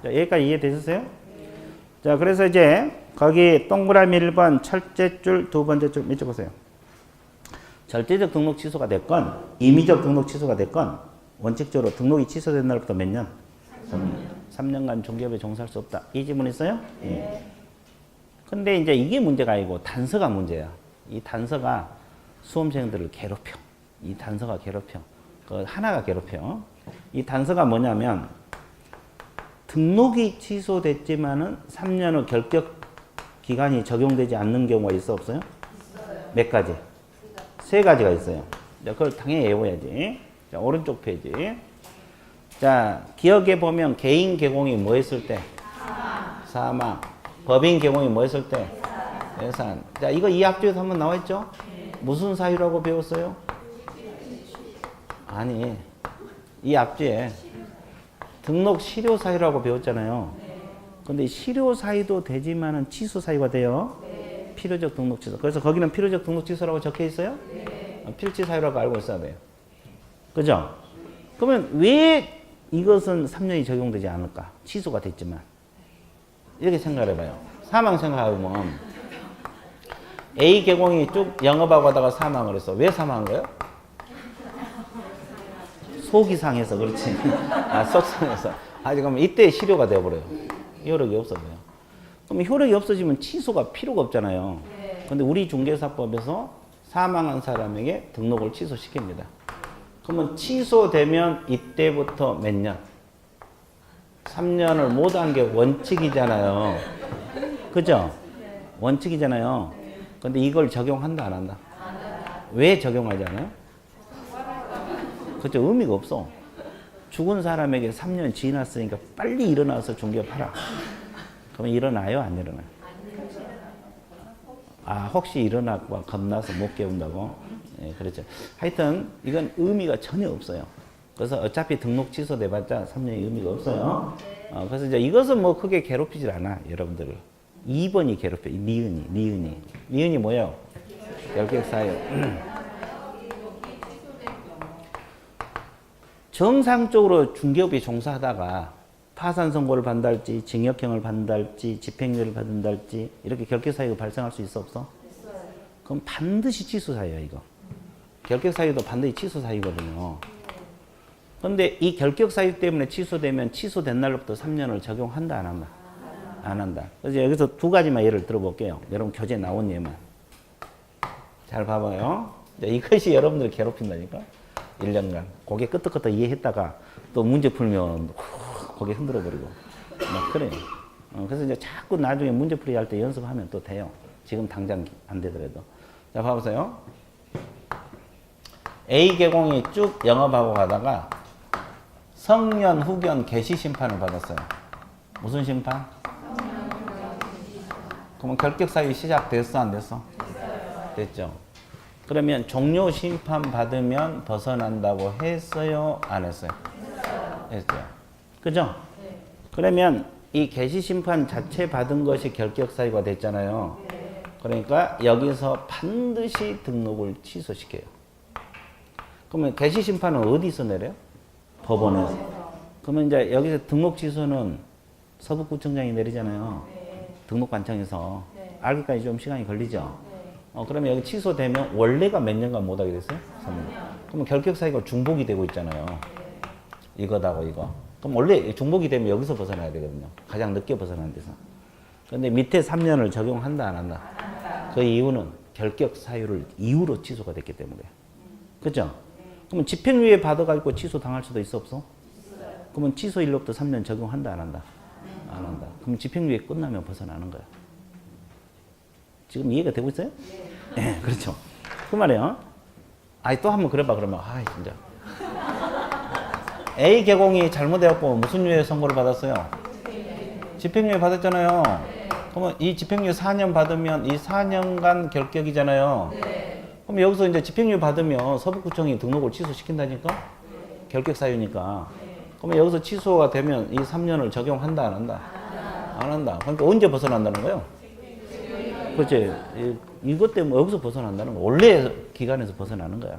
자, 여기까지 이해되셨어요? 자, 그래서 이제 거기 동그라미 1번 첫째 줄 두 번째 줄 밑줄 보세요. 절대적 등록 취소가 됐건 임의적 등록 취소가 됐건 원칙적으로 등록이 취소된 날부터 몇 년? 3년간 중개업에 종사할 수 없다. 이 질문 있어요? 예. 근데 이제 이게 문제가 아니고 단서가 문제야. 이 단서가 수험생들을 괴롭혀. 이 단서가 괴롭혀. 그 하나가 괴롭혀. 이 단서가 뭐냐면 등록이 취소됐지만은 3년 후 결격 기간이 적용되지 않는 경우가 있어 없어요? 있어요. 몇 가지? 세 가지가 있어요. 자, 그걸 당연히 외워야지. 자, 오른쪽 페이지. 자, 기억해 보면 개인 개공이 뭐 했을 때? 사망. 법인 개공이 뭐 했을 때? 예산. 자, 이거 이 앞쪽에서 한번 나와있죠? 무슨 사유라고 배웠어요? 아니, 이 앞뒤에 등록 실효 사유라고 배웠잖아요. 근데 실효 사유도 되지만은 취소 사유가 돼요. 필요적 등록 취소. 그래서 거기는 필요적 등록 취소라고 적혀 있어요? 필지 사유라고 알고 있어야 돼요. 그죠? 그러면 왜 이것은 3년이 적용되지 않을까? 취소가 됐지만. 이렇게 생각을 해봐요. 사망 생각하면 A 개공이 쭉 영업하고 하다가 사망을 했어. 왜 사망한 거예요? 속이 상해서 그렇지. 아, 속상해서. 그러면 이때 실효가 되어버려요. 효력이 없어져요. 그럼 효력이 없어지면 취소가 필요가 없잖아요. 근데 우리 중개사법에서 사망한 사람에게 등록을 취소시킵니다. 그러면 취소되면 이때부터 몇 년? 3년을 못 한 게 원칙이잖아요. 그죠? 원칙이잖아요. 근데 이걸 적용한다, 안 한다? 왜 적용하지 않아요? 그죠? 의미가 없어. 죽은 사람에게 3년 지났으니까 빨리 일어나서 중개업하라. 그러면 일어나요? 안 일어나요? 아, 혹시 일어나고 겁나서 못 깨운다고? 예, 그렇죠. 하여튼 이건 의미가 전혀 없어요. 그래서 어차피 등록 취소돼봤자 3년의 의미가 없어요. 그래서 이제 이것은 뭐 크게 괴롭히질 않아, 여러분들을. 2번이 괴롭혀, 니은이. 니은이 뭐예요? 결격사유. 정상적으로 중개업이 종사하다가 파산 선고를 받는달지, 징역형을 받는달지, 집행유예를 받는달지 이렇게 결격사유가 발생할 수 있어 없어? 그럼 반드시 취소사유야 이거. 결격사유도 반드시 취소사유거든요. 그런데 이 결격사유 때문에 취소되면 취소된 날로부터 3년을 적용한다 안 한다? 안 한다. 그래서 여기서 두 가지만 예를 들어볼게요. 여러분 교재 나온 예만. 잘 봐봐요. 이것이 여러분들을 괴롭힌다니까. 1년간. 고개 끄덕끄덕 이해했다가 또 문제 풀면 고개 흔들어 버리고. 막 그래요. 그래서 이제 자꾸 나중에 문제풀이 할 때 연습하면 또 돼요. 지금 당장 안 되더라도. 자, 봐보세요. A 개공이 쭉 영업하고 가다가 성년, 후견, 개시 심판을 받았어요. 무슨 심판? 그러면 결격사유 시작됐어, 안 됐어? 됐죠. 그러면 종료 심판 받으면 벗어난다고 했어요, 안 했어요? 했죠. 그죠? 그러면 이 개시 심판 자체 받은 것이 결격사유가 됐잖아요. 그러니까 여기서 반드시 등록을 취소시켜요. 그러면 개시 심판은 어디서 내려요? 법원에서. 그러면 이제 여기서 등록 취소는 서북구청장이 내리잖아요. 등록관청에서. 알기까지 좀 시간이 걸리죠. 그러면 여기 취소되면 원래가 몇 년간 못하게 됐어요? 3년. 그러면 결격사유가 중복이 되고 있잖아요. 이거다고 이거. 그럼 원래 중복이 되면 여기서 벗어나야 되거든요. 가장 늦게 벗어나는 데서. 그런데 밑에 3년을 적용한다 안 한다? 그 이유는 결격사유를 이유로 취소가 됐기 때문에. 그죠? 그러면 집행유예 받아가지고 취소 당할 수도 있어 없어? 그러면 취소일로부터 3년 적용한다 안 한다? 안 한다. 그럼 집행유예 끝나면 벗어나는 거야. 지금 이해가 되고 있어요? 네. 그렇죠. 그 말이에요. 또 한번 그래봐, 그러면. 진짜. A 개공이 잘못해갖고 무슨 유예 선고를 받았어요? 집행유예 받았잖아요. 그러면 이 집행유예 4년 받으면 이 4년간 결격이잖아요. 그럼 여기서 이제 집행유예 받으면 서북구청이 등록을 취소시킨다니까? 결격사유니까. 그러면 여기서 취소가 되면 이 3년을 적용한다, 안 한다? 안 한다. 그러니까 언제 벗어난다는 거예요? 그렇지. 이것 때문에 여기서 벗어난다는 거. 원래 기간에서 벗어나는 거야.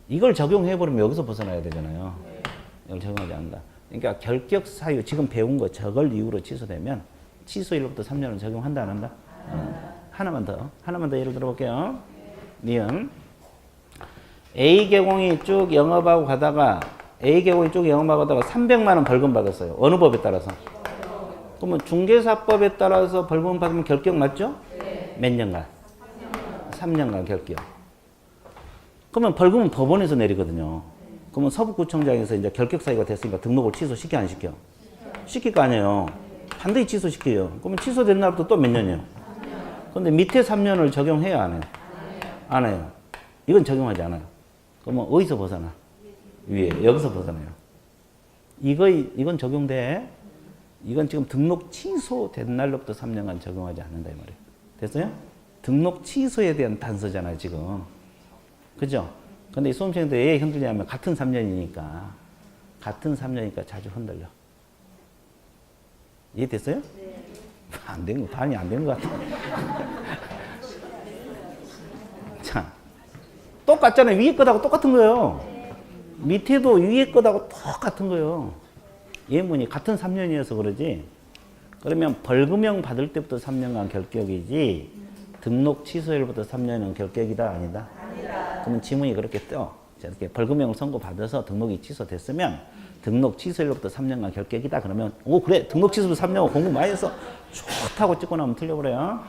이걸 적용해버리면 여기서 벗어나야 되잖아요. 이걸 적용하지 않는다. 그러니까 결격 사유, 지금 배운 거 저걸 이유로 취소되면 취소일로부터 3년을 적용한다, 안 한다? 하나만 더 예를 들어볼게요. 니은. A 개공이 쭉 영업하고 가다가 300만 원 벌금 받았어요. 어느 법에 따라서? 그러면 중개사법에 따라서 벌금 받으면 결격 맞죠? 몇 년간? 3년간 결격. 그러면 벌금은 법원에서 내리거든요. 그러면 서북구청장에서 이제 결격 사유가 됐으니까 등록을 취소시켜 안 시켜? 시킬 거 아니에요. 반드시 취소시켜요. 그러면 취소된 날부터 또 몇 년이에요? 근데 밑에 3년을 적용해야 안 해요? 안 해요. 이건 적용하지 않아요. 그러면 어디서 벗어나? 위에. 여기서 벗어나요. 이건 적용돼. 이건 지금 등록 취소된 날로부터 3년간 적용하지 않는다 이 말이에요. 됐어요? 등록 취소에 대한 단서잖아요, 지금. 그죠? 근데 이 수험생들 왜 흔들냐면 같은 3년이니까. 같은 3년이니까 자주 흔들려. 이해됐어요? 네. 안 된 거, 반이 안 된 것 같아. 자, 똑같잖아요. 위에 것하고 똑같은 거예요. 밑에도 위에 것하고 똑같은 거예요. 예문이 같은 3년이어서 그러지. 그러면 벌금형 받을 때부터 3년간 결격이지 등록 취소일부터 3년은 결격이다 아니다? 아니다. 그러면 지문이 그렇게 떠. 이렇게 벌금형을 선고받아서 등록이 취소됐으면 등록 취소일부터 3년간 결격이다 그러면 오 그래 등록 취소부터 3년 공부 많이 해서 좋다고 찍고 나면 틀려버려요.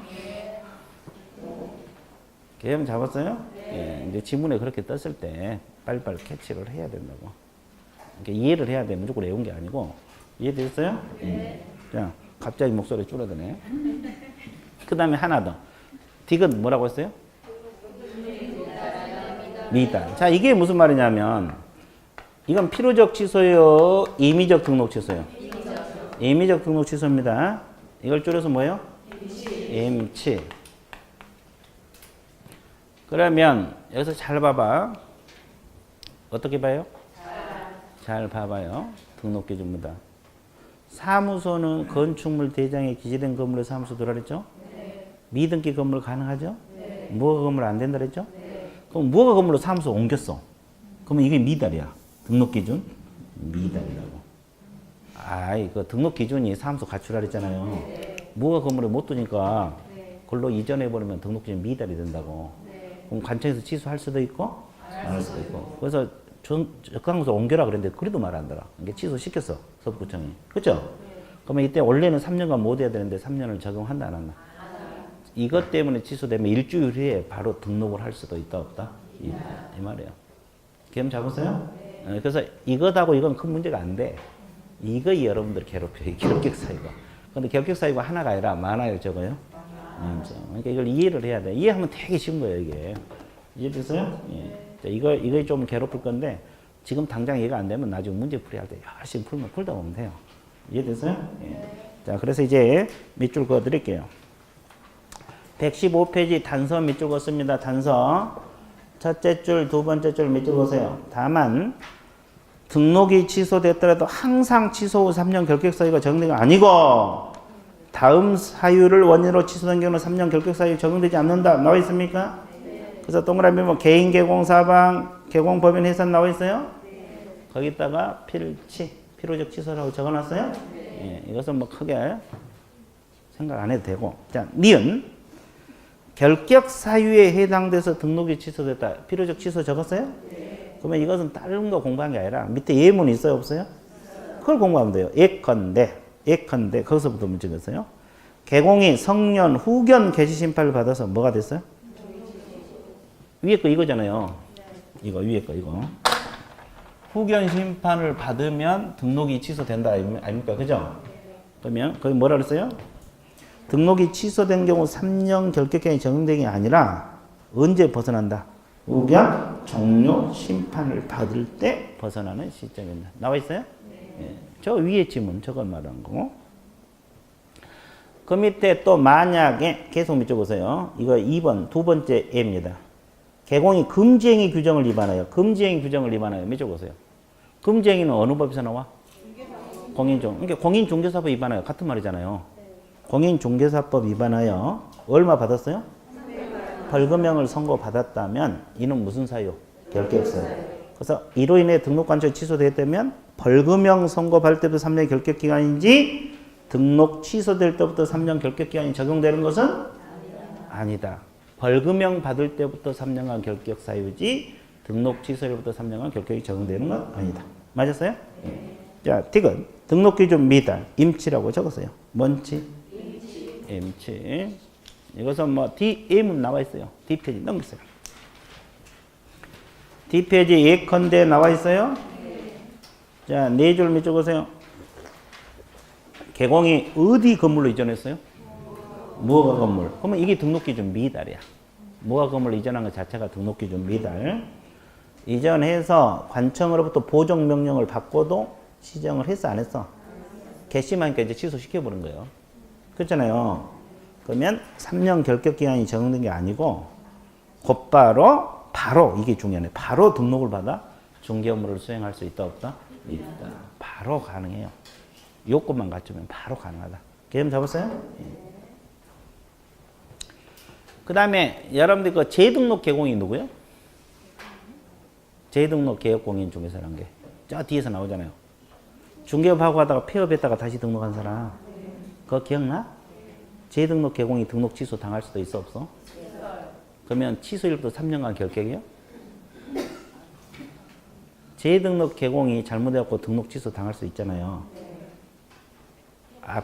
개념 잡았어요? 예, 이제 지문에 그렇게 떴을 때 빨리빨리 캐치를 해야 된다고. 그러니까 이해를 해야 돼. 무조건 외운 게 아니고. 이해됐어요? 자, 갑자기 목소리 줄어드네. 그 다음에 하나 더. 딕은 뭐라고 했어요? 미달. 자, 이게 무슨 말이냐면 이건 필요적 취소요, 임의적 등록 취소요. 임의적 등록 취소입니다. 이걸 줄여서 뭐예요? 임치. 그러면 여기서 잘 봐봐. 어떻게 봐요? 잘 봐봐요. 등록 기준입니다. 사무소는 건축물 대장에 기재된 건물의 사무소 들어라 그랬죠? 미등기 건물 가능하죠? 무허가 건물 안 된다 그랬죠? 그럼 무허가 건물로 사무소 옮겼어. 그러면 이게 미달이야. 등록 기준 미달이라고. 아이 그 등록 기준이 사무소 갖추라 그랬잖아요. 무허가 건물에 못 두니까 그걸로 이전해 버리면 등록 기준 미달이 된다고. 그럼 관청에서 취소할 수도 있고 안 할 수도 있고. 그래서 적강소 옮겨라 그랬는데 그래도 말 안 들어. 이게 취소시켰어 서부구청이. 그렇죠? 그러면 이때 원래는 3년간 못 해야 되는데 3년을 적용한다 안 한다? 이것 때문에 취소되면 일주일 후에 바로 등록을 할 수도 있다 없다? 이 말이에요. 개념 잡으세요? 그래서 이것하고 이건 큰 문제가 안 돼. 이거 여러분들 괴롭혀요. 결격 사유가. 근데 결격 사유가 하나가 아니라 많아요, 적어요? 그러니까 이걸 이해를 해야 돼. 이해하면 되게 쉬운 거예요, 이게. 이해됐어요? 예. 자, 이거 좀 괴롭힐 건데, 지금 당장 이해가 안 되면 나중에 문제 풀이할 때 열심히 풀다 보면 돼요. 이해됐어요? 예. 자, 그래서 이제 밑줄 그어 드릴게요. 115페이지 단서 밑줄 그었습니다. 단서. 첫째 줄, 두 번째 줄 밑줄 그으세요. 다만, 등록이 취소됐더라도 항상 취소 후 3년 결격 사유가 적용된 게 아니고, 다음 사유를 원인으로 취소된 경우는 3년 결격 사유 적용되지 않는다. 나와 있습니까? 그래서 동그라미 뭐 개인 개공 사방, 개공 법인 해산 나와 있어요? 거기다가 필요적 취소라고 적어놨어요? 예, 이것은 뭐 크게 생각 안 해도 되고. 자, 니은. 결격 사유에 해당돼서 등록이 취소됐다. 필요적 취소 적었어요? 그러면 이것은 다른 거 공부한 게 아니라 밑에 예문이 있어요? 없어요? 그걸 공부하면 돼요. 예컨대 거기서부터 문제 냈어요. 개공이 성년 후견 개시 심판을 받아서 뭐가 됐어요? 위에 거 이거잖아요. 이거 위에 거 이거. 후견 심판을 받으면 등록이 취소된다 아닙니까? 그죠? 그러면 거기 뭐라 그랬어요? 등록이 취소된 경우 3년 결격기간이 적용된 게 아니라 언제 벗어난다? 후견 종료 심판을 받을 때 벗어나는 시점입니다. 나와 있어요? 예. 저 위에 지문 저걸 말하는 거고. 그 밑에 또 만약에 계속 밑줄 보세요. 이거 2번 두 번째 예입니다. 개공이 금지행위 규정을 위반하여. 금지행위 규정을 위반하여. 밑줄 보세요. 금지행위는 어느 법에서 나와? 공인중. 그러니까 공인중개사법 위반하여. 같은 말이잖아요. 공인중개사법 위반하여 얼마 받았어요? 벌금형을 선고받았다면 이는 무슨 사유? 결격 사유. 그래서 이로 인해 등록관청이 취소됐다면 벌금형 선고받을 때부터 3년 결격기간인지 등록 취소될 때부터 3년 결격기간이 적용되는 것은 아니다. 벌금형 받을 때부터 3년간 결격 사유지 등록 취소일부터 3년간 결격이 적용되는 건 아니다. 맞았어요? 자, 틱은 등록 기준 미달, 임치라고 적었어요. 뭔지? 임치. 이것은 뭐 D예문 나와 있어요. D페이지 넘기세요. D페이지 예컨대 나와 있어요. 자, 네 줄 밑줄 보세요. 개공이 어디 건물로 이전했어요? 무허가 건물. 그러면 이게 등록 기준 미달이야. 무허가 건물로 이전한 것 자체가 등록 기준 미달. 이전해서 관청으로부터 보정 명령을 받고도 시정을 했어 안 했어? 개심하니까 이제 취소시켜버린 거예요. 그렇잖아요. 그러면 3년 결격 기간이 적용된 게 아니고 바로 이게 중요하네. 바로 등록을 받아 중개 업무를 수행할 수 있다 없다? 있다. 바로 가능해요. 요건만 갖추면 바로 가능하다. 개념 잡았어요? 그 다음에 여러분들 그 재등록 개공이 누구요? 재등록 개업공인 중개사라는 게 저 뒤에서 나오잖아요. 중개업하고 하다가 폐업했다가 다시 등록한 사람 그거 기억나? 재등록 개공이 등록 취소 당할 수도 있어 없어? 그러면 취소일부터 3년간 결격이요? 재등록 개공이 잘못해갖고 등록 취소 당할 수 있잖아요.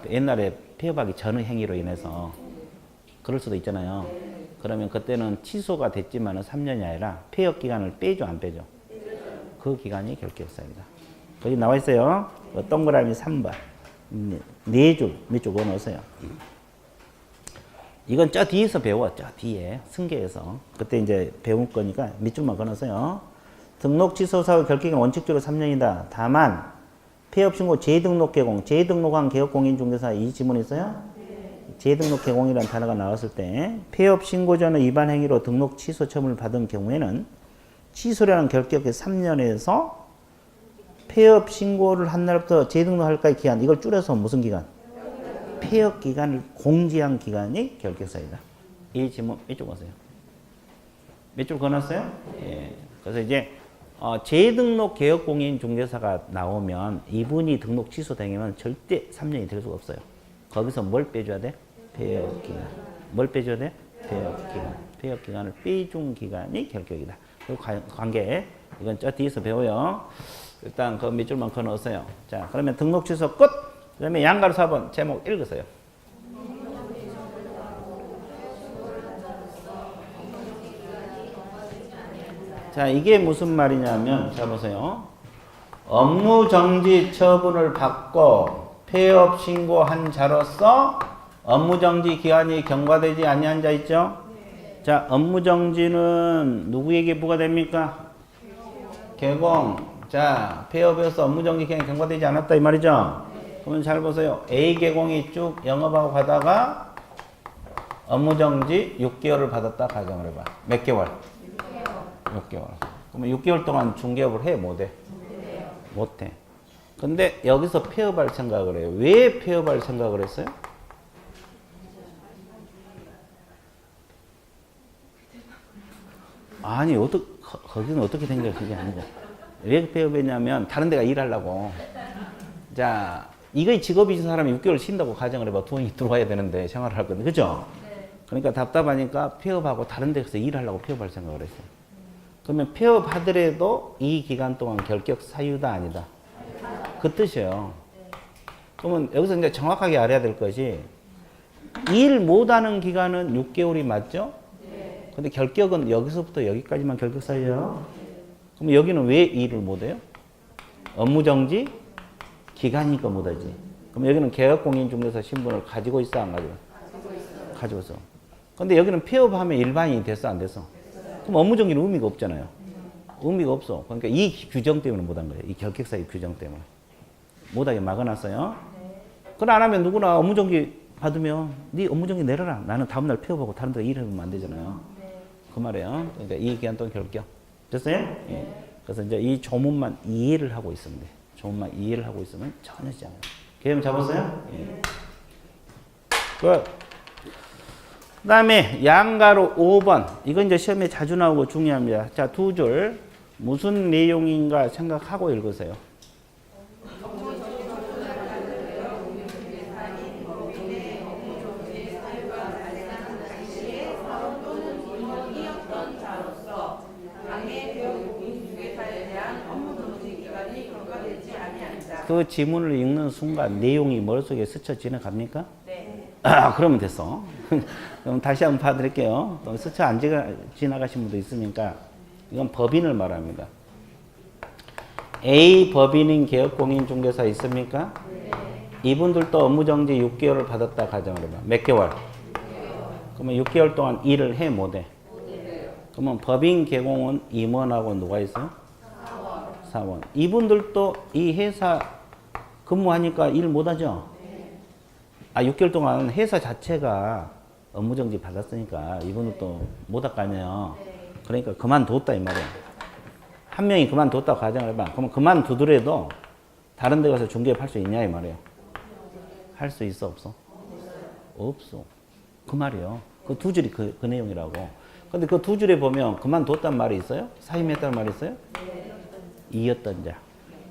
옛날에 폐업하기 전의 행위로 인해서 그럴 수도 있잖아요. 그러면 그때는 취소가 됐지만은 3년이 아니라 폐업 기간을 빼죠 안 빼죠? 그 기간이 결격사유다. 거기 나와 있어요. 동그라미 3번. 네 줄, 몇 줄 넣으세요. 이건 저 뒤에서 배워. 저 뒤에 승계에서. 그때 이제 배운 거니까 몇 줄만 걸어서요. 등록 취소 사후 결격은 원칙적으로 3년이다. 다만 폐업 신고 재등록 개공, 재등록한 개업공인중개사 이 지문 있어요? 재등록 개공이라는 단어가 나왔을 때 폐업 신고 전의 위반 행위로 등록 취소 처분을 받은 경우에는 취소라는 결격의 3년에서 폐업 신고를 한 날부터 재등록할까의 기간, 이걸 줄여서 무슨 기간? 폐업 기간을 공지한 기간이 결격사유다. 이 지문 몇 줄 보세요. 몇 줄 거놨어요? 예. 그래서 이제 재등록 개업공인 중개사가 나오면 이분이 등록 취소되면 절대 3년이 될 수가 없어요. 거기서 뭘 빼줘야 돼? 폐업 기간. 뭘 빼줘야 돼? 폐업 기간. 폐업 기간을 빼준 기간이 결격이다. 그 관계 이건 저 뒤에서 배워요. 일단 그 몇 줄만 거 넣었어요. 자, 그러면 등록 취소 끝. 그다음에 양가로 4번 제목 읽으세요. 자, 이게 무슨 말이냐면, 자 보세요. 업무 정지 처분을 받고 폐업 신고한 자로서 업무 정지 기한이 경과되지 아니한 자 있죠? 자, 업무 정지는 누구에게 부과됩니까? 개공. 자, 폐업에서 업무 정지 기한이 경과되지 않았다 이 말이죠? 그러면 잘 보세요. A 개공이 쭉 영업하고 가다가 업무 정지 6개월을 받았다 가정을 해봐. 몇 개월? 6개월. 그러면 6개월 동안 중개업을 해? 못해? 못해. 근데 여기서 폐업할 생각을 해요. 왜 폐업할 생각을 했어요? 아니, 거기는 어떻게 된 거야? 그게 아니고. 왜 폐업했냐면, 다른 데가 일하려고. 자, 이거 직업이신 사람이 6개월 쉰다고 가정을 해봐. 돈이 들어와야 되는데, 생활을 할 건데. 그죠? 그러니까 답답하니까 폐업하고 다른 데서 일하려고 폐업할 생각을 했어요. 그러면 폐업하더라도 이 기간 동안 결격 사유다 아니다? 그 뜻이에요. 그러면 여기서 이제 정확하게 알아야 될 것이 일 못하는 기간은 6개월이 맞죠? 근데 결격은 여기서부터 여기까지만 결격 사유예요. 그럼 여기는 왜 일을 못해요? 업무정지 기간이니까 못하지. 그럼 여기는 개업공인중개사 신분을 가지고 있어 안 가지고? 가지고 있어. 근데 여기는 폐업하면 일반인이 됐어 안 됐어? 그럼 업무정지는 의미가 없잖아요. 의미가 없어. 그러니까 이 규정 때문에 못한 거예요. 이 결격사유 규정 때문에. 못하게 막아놨어요. 그걸 안 하면 누구나 업무정지 받으면 네 업무정지 내려라. 나는 다음날 폐업하고 다른 데 일하면 안 되잖아요. 그 말이에요. 그러니까 이 기간 동안 결격. 됐어요? 예. 그래서 이제 이 조문만 이해를 하고 있으면 돼. 조문만 이해를 하고 있으면 전혀 지장해요. 개념 잡았어요? 예. 그 다음에 양가로 5번. 이건 이제 시험에 자주 나오고 중요합니다. 자, 두 줄. 무슨 내용인가 생각하고 읽으세요. 그 지문을 읽는 순간 내용이 머릿속에 스쳐 지나갑니까? 네. 아, 그러면 됐어. 그럼 다시 한번 봐드릴게요. 또 스쳐 안 지나가신 분도 있으니까 이건 법인을 말합니다. A 법인인 개업공인중개사 있습니까? 네. 이분들도 업무정지 6개월을 받았다 가정을 해봐. 몇 개월? 6개월. 그러면 6개월 동안 일을 해 못해? 그러면 법인 개공은 임원하고 누가 있어요? 사원. 이분들도 이 회사 근무하니까 일 못하죠? 6개월 동안 회사 자체가 업무정지 받았으니까 이분들도 못할 거 아니에요. 그러니까 그만뒀다 이 말이야. 한 명이 그만뒀다고 가정을 해봐. 그러면 그만두더라도 다른 데 가서 중개업 할 수 있냐 이 말이에요. 할 수 있어 없어? 없어. 그 말이에요. 그 두 줄이 그 내용이라고. 근데 그 두 줄에 보면 그만뒀단 말이 있어요? 사임했다는 말이 있어요? 이었던 자.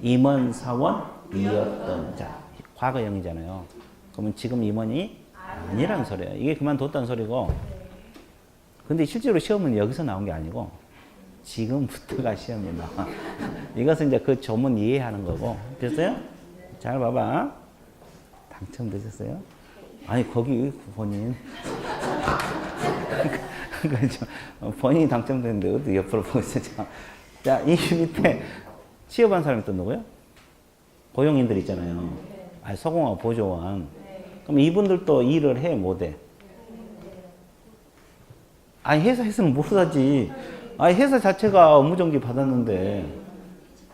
임원, 사원, 이었던 자. 과거형이잖아요. 그러면 지금 임원이 아니라는 소리예요. 이게 그만뒀다는 소리고. 근데 실제로 시험은 여기서 나온 게 아니고 지금부터가 시험이 나와. 이것은 이제 그 조문 이해하는 거고. 됐어요? 잘 봐봐. 당첨되셨어요? 아니 거기 본인 그렇죠. 본인이 당첨됐는데 어디 옆으로 보고 있어. 자, 이 밑에 취업한 사람이 또 누구예요? 고용인들 있잖아요. 아니, 소공업 보조원. 그럼 이분들도 일을 해, 못 해? 아니, 회사에서는 못 하지. 아니, 회사 자체가 업무정지 받았는데.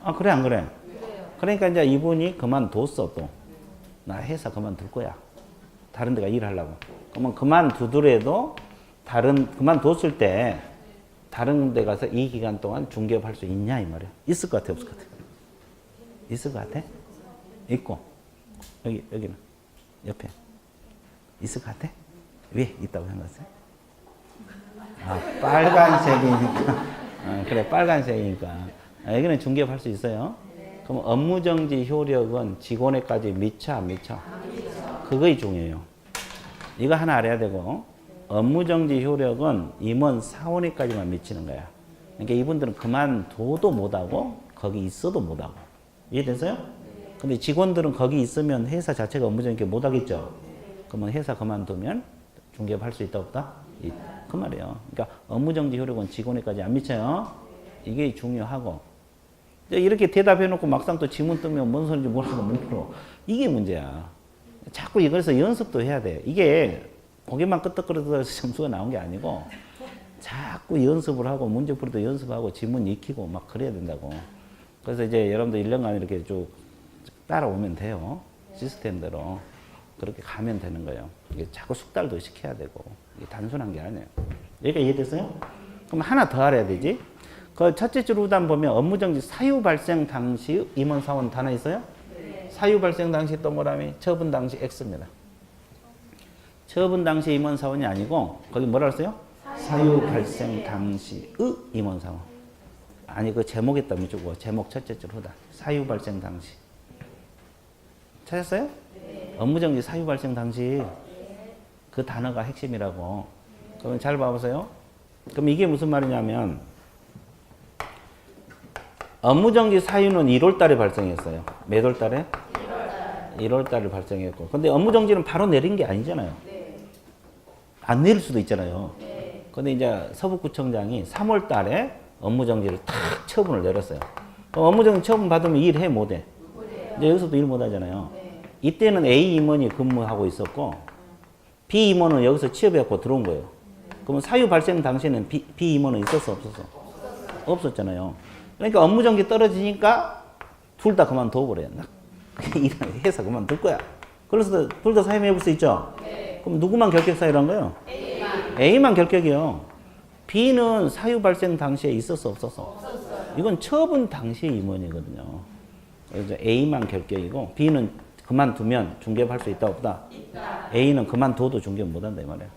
아, 그래, 안 그래? 그러니까 이제 이분이 그만뒀어, 또. 나 회사 그만둘 거야. 다른 데가 일하려고. 그러면 그만두더라도 그만뒀을 때 다른 데 가서 이 기간 동안 중개업 할 수 있냐 이 말이야. 있을 것 같아, 없을 것 같아? 있을 것 같아? 있고. 여기는 옆에 있을 것 같아? 왜 있다고 생각하세요? 아, 빨간색이니까. 그래, 빨간색이니까. 여기는 중개업 할 수 있어요. 그럼 업무정지 효력은 직원에까지 미쳐 안 미쳐? 그거이 중요해요. 이거 하나 알아야 되고, 업무정지 효력은 임원 사원에까지만 미치는 거야. 그러니까 이분들은 그만둬도 못하고 거기 있어도 못하고. 이해됐어요? 근데 직원들은 거기 있으면 회사 자체가 업무정지 못하겠죠. 그러면 회사 그만두면 중개업 할 수 있다 없다? 그 말이에요. 그러니까 업무정지 효력은 직원에까지 안 미쳐요. 이게 중요하고. 이렇게 대답해놓고 막상 또 지문 뜨면 뭔 소리인지 모르고 못 풀어. 이게 문제야. 자꾸 이거에서 연습도 해야 돼. 이게 고개만 끄덕끄덕해서 점수가 나온 게 아니고 자꾸 연습을 하고 문제풀이도 연습하고 지문 익히고 막 그래야 된다고. 그래서 이제 여러분들 1년간 이렇게 쭉 따라오면 돼요. 시스템대로. 그렇게 가면 되는 거예요. 이게 자꾸 숙달도 시켜야 되고 이게 단순한 게 아니에요. 여기가 이해됐어요? 그럼 하나 더 알아야 되지. 그 첫째 줄 후단 보면 업무정지 사유 발생 당시 임원 사원 단어 있어요? 네. 사유 발생 당시 동그라미 처분 당시 X입니다. 처분 당시 임원 사원이 아니고 거기 뭐라 그랬어요? 사유 발생 당시의 임원 사원. 아니 그 제목에다 밑주고 제목 첫째 줄 후단 사유 발생 당시. 찾았어요? 네. 업무정지 사유 발생 당시 그 단어가 핵심이라고. 그럼 잘 봐보세요. 그럼 이게 무슨 말이냐면 업무정지 사유는 1월 달에 발생했어요. 몇 월 달에? 1월 달에 발생했고. 근데 업무정지는 바로 내린 게 아니잖아요. 네. 안 내릴 수도 있잖아요. 네. 근데 이제 서북구청장이 3월 달에 업무정지를 탁 처분을 내렸어요. 업무정지 처분 받으면 일해 못 해? 이제 여기서도 일 못 하잖아요. 네. 이때는 A 임원이 근무하고 있었고 B 임원은 여기서 취업해갖고 들어온 거예요. 그러면 사유 발생 당시에는 B 임원은 있었어 없었어? 없었잖아요. 그러니까 업무정지 떨어지니까 둘 다 그만둬버려요. 회사 그만둘 거야. 그래서 둘 다 사임해볼 수 있죠? 네. 그럼 누구만 결격 사유란 거예요? A만 결격이요. B는 사유 발생 당시에 있었어 없었어? 없었어요. 이건 처분 당시의 임원이거든요. 그래서 A만 결격이고 B는 그만두면 중개업할 수 있다 없다? 있다. A는 그만둬도 중개업 못한다 이 말이에요.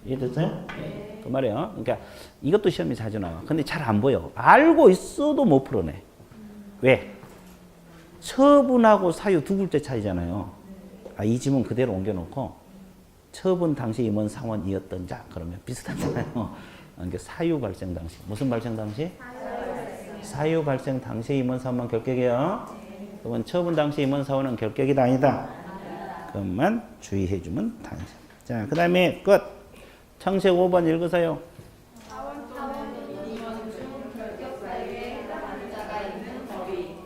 이해됐어요? 네. 그 말이에요. 그러니까 이것도 시험에 자주 나와. 근데 잘 안 보여. 알고 있어도 못 풀어내. 왜? 처분하고 사유 두 글자 차이잖아요. 이 지문 그대로 옮겨놓고 처분 당시 임원 상원이었던 자 그러면 비슷하잖아요. 그러니까 사유 발생 당시. 무슨 발생 당시? 사유 발생 당시 임원 상원만 결격이에요. 그러면 처분 당시 임원 상원은 결격이다 아니다? 그것만 주의해주면 당시. 자, 그 다음에 끝. 청색 5번 읽으세요.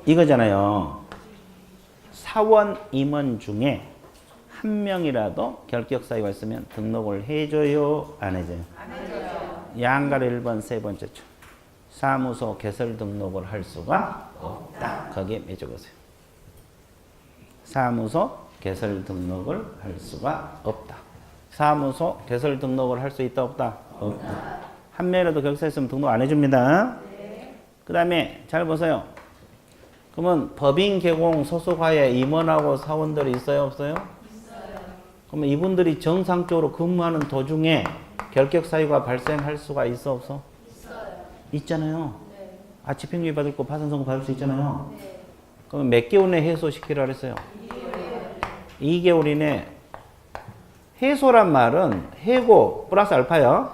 이거잖아요. 사원 임원 중에 한 명이라도 결격 사유가 있으면 등록을 해줘요? 안 해줘요? 안 해줘요. 양가로 1번 세 번째 줄. 사무소 개설 등록을 할 수가 없다. 거기에 매적으세요. 사무소 개설 등록을 할 수가 없다. 사무소 개설 등록을 할 수 있다 없다? 없다. 한 명이라도 결사 있으면 등록 안 해줍니다. 그 다음에 잘 보세요. 그러면 법인 개공 소속하에 임원하고 사원들이 있어요 없어요? 있어요. 그러면 이분들이 정상적으로 근무하는 도중에 결격 사유가 발생할 수가 있어 없어? 있어요. 있잖아요. 네. 집행유예 받을 거 파산 선고 받을 수 있잖아요. 네. 그러면 몇 개월 내에 해소시키라 그랬어요? 2개월 이내. 해소란 말은 해고 플러스 알파요.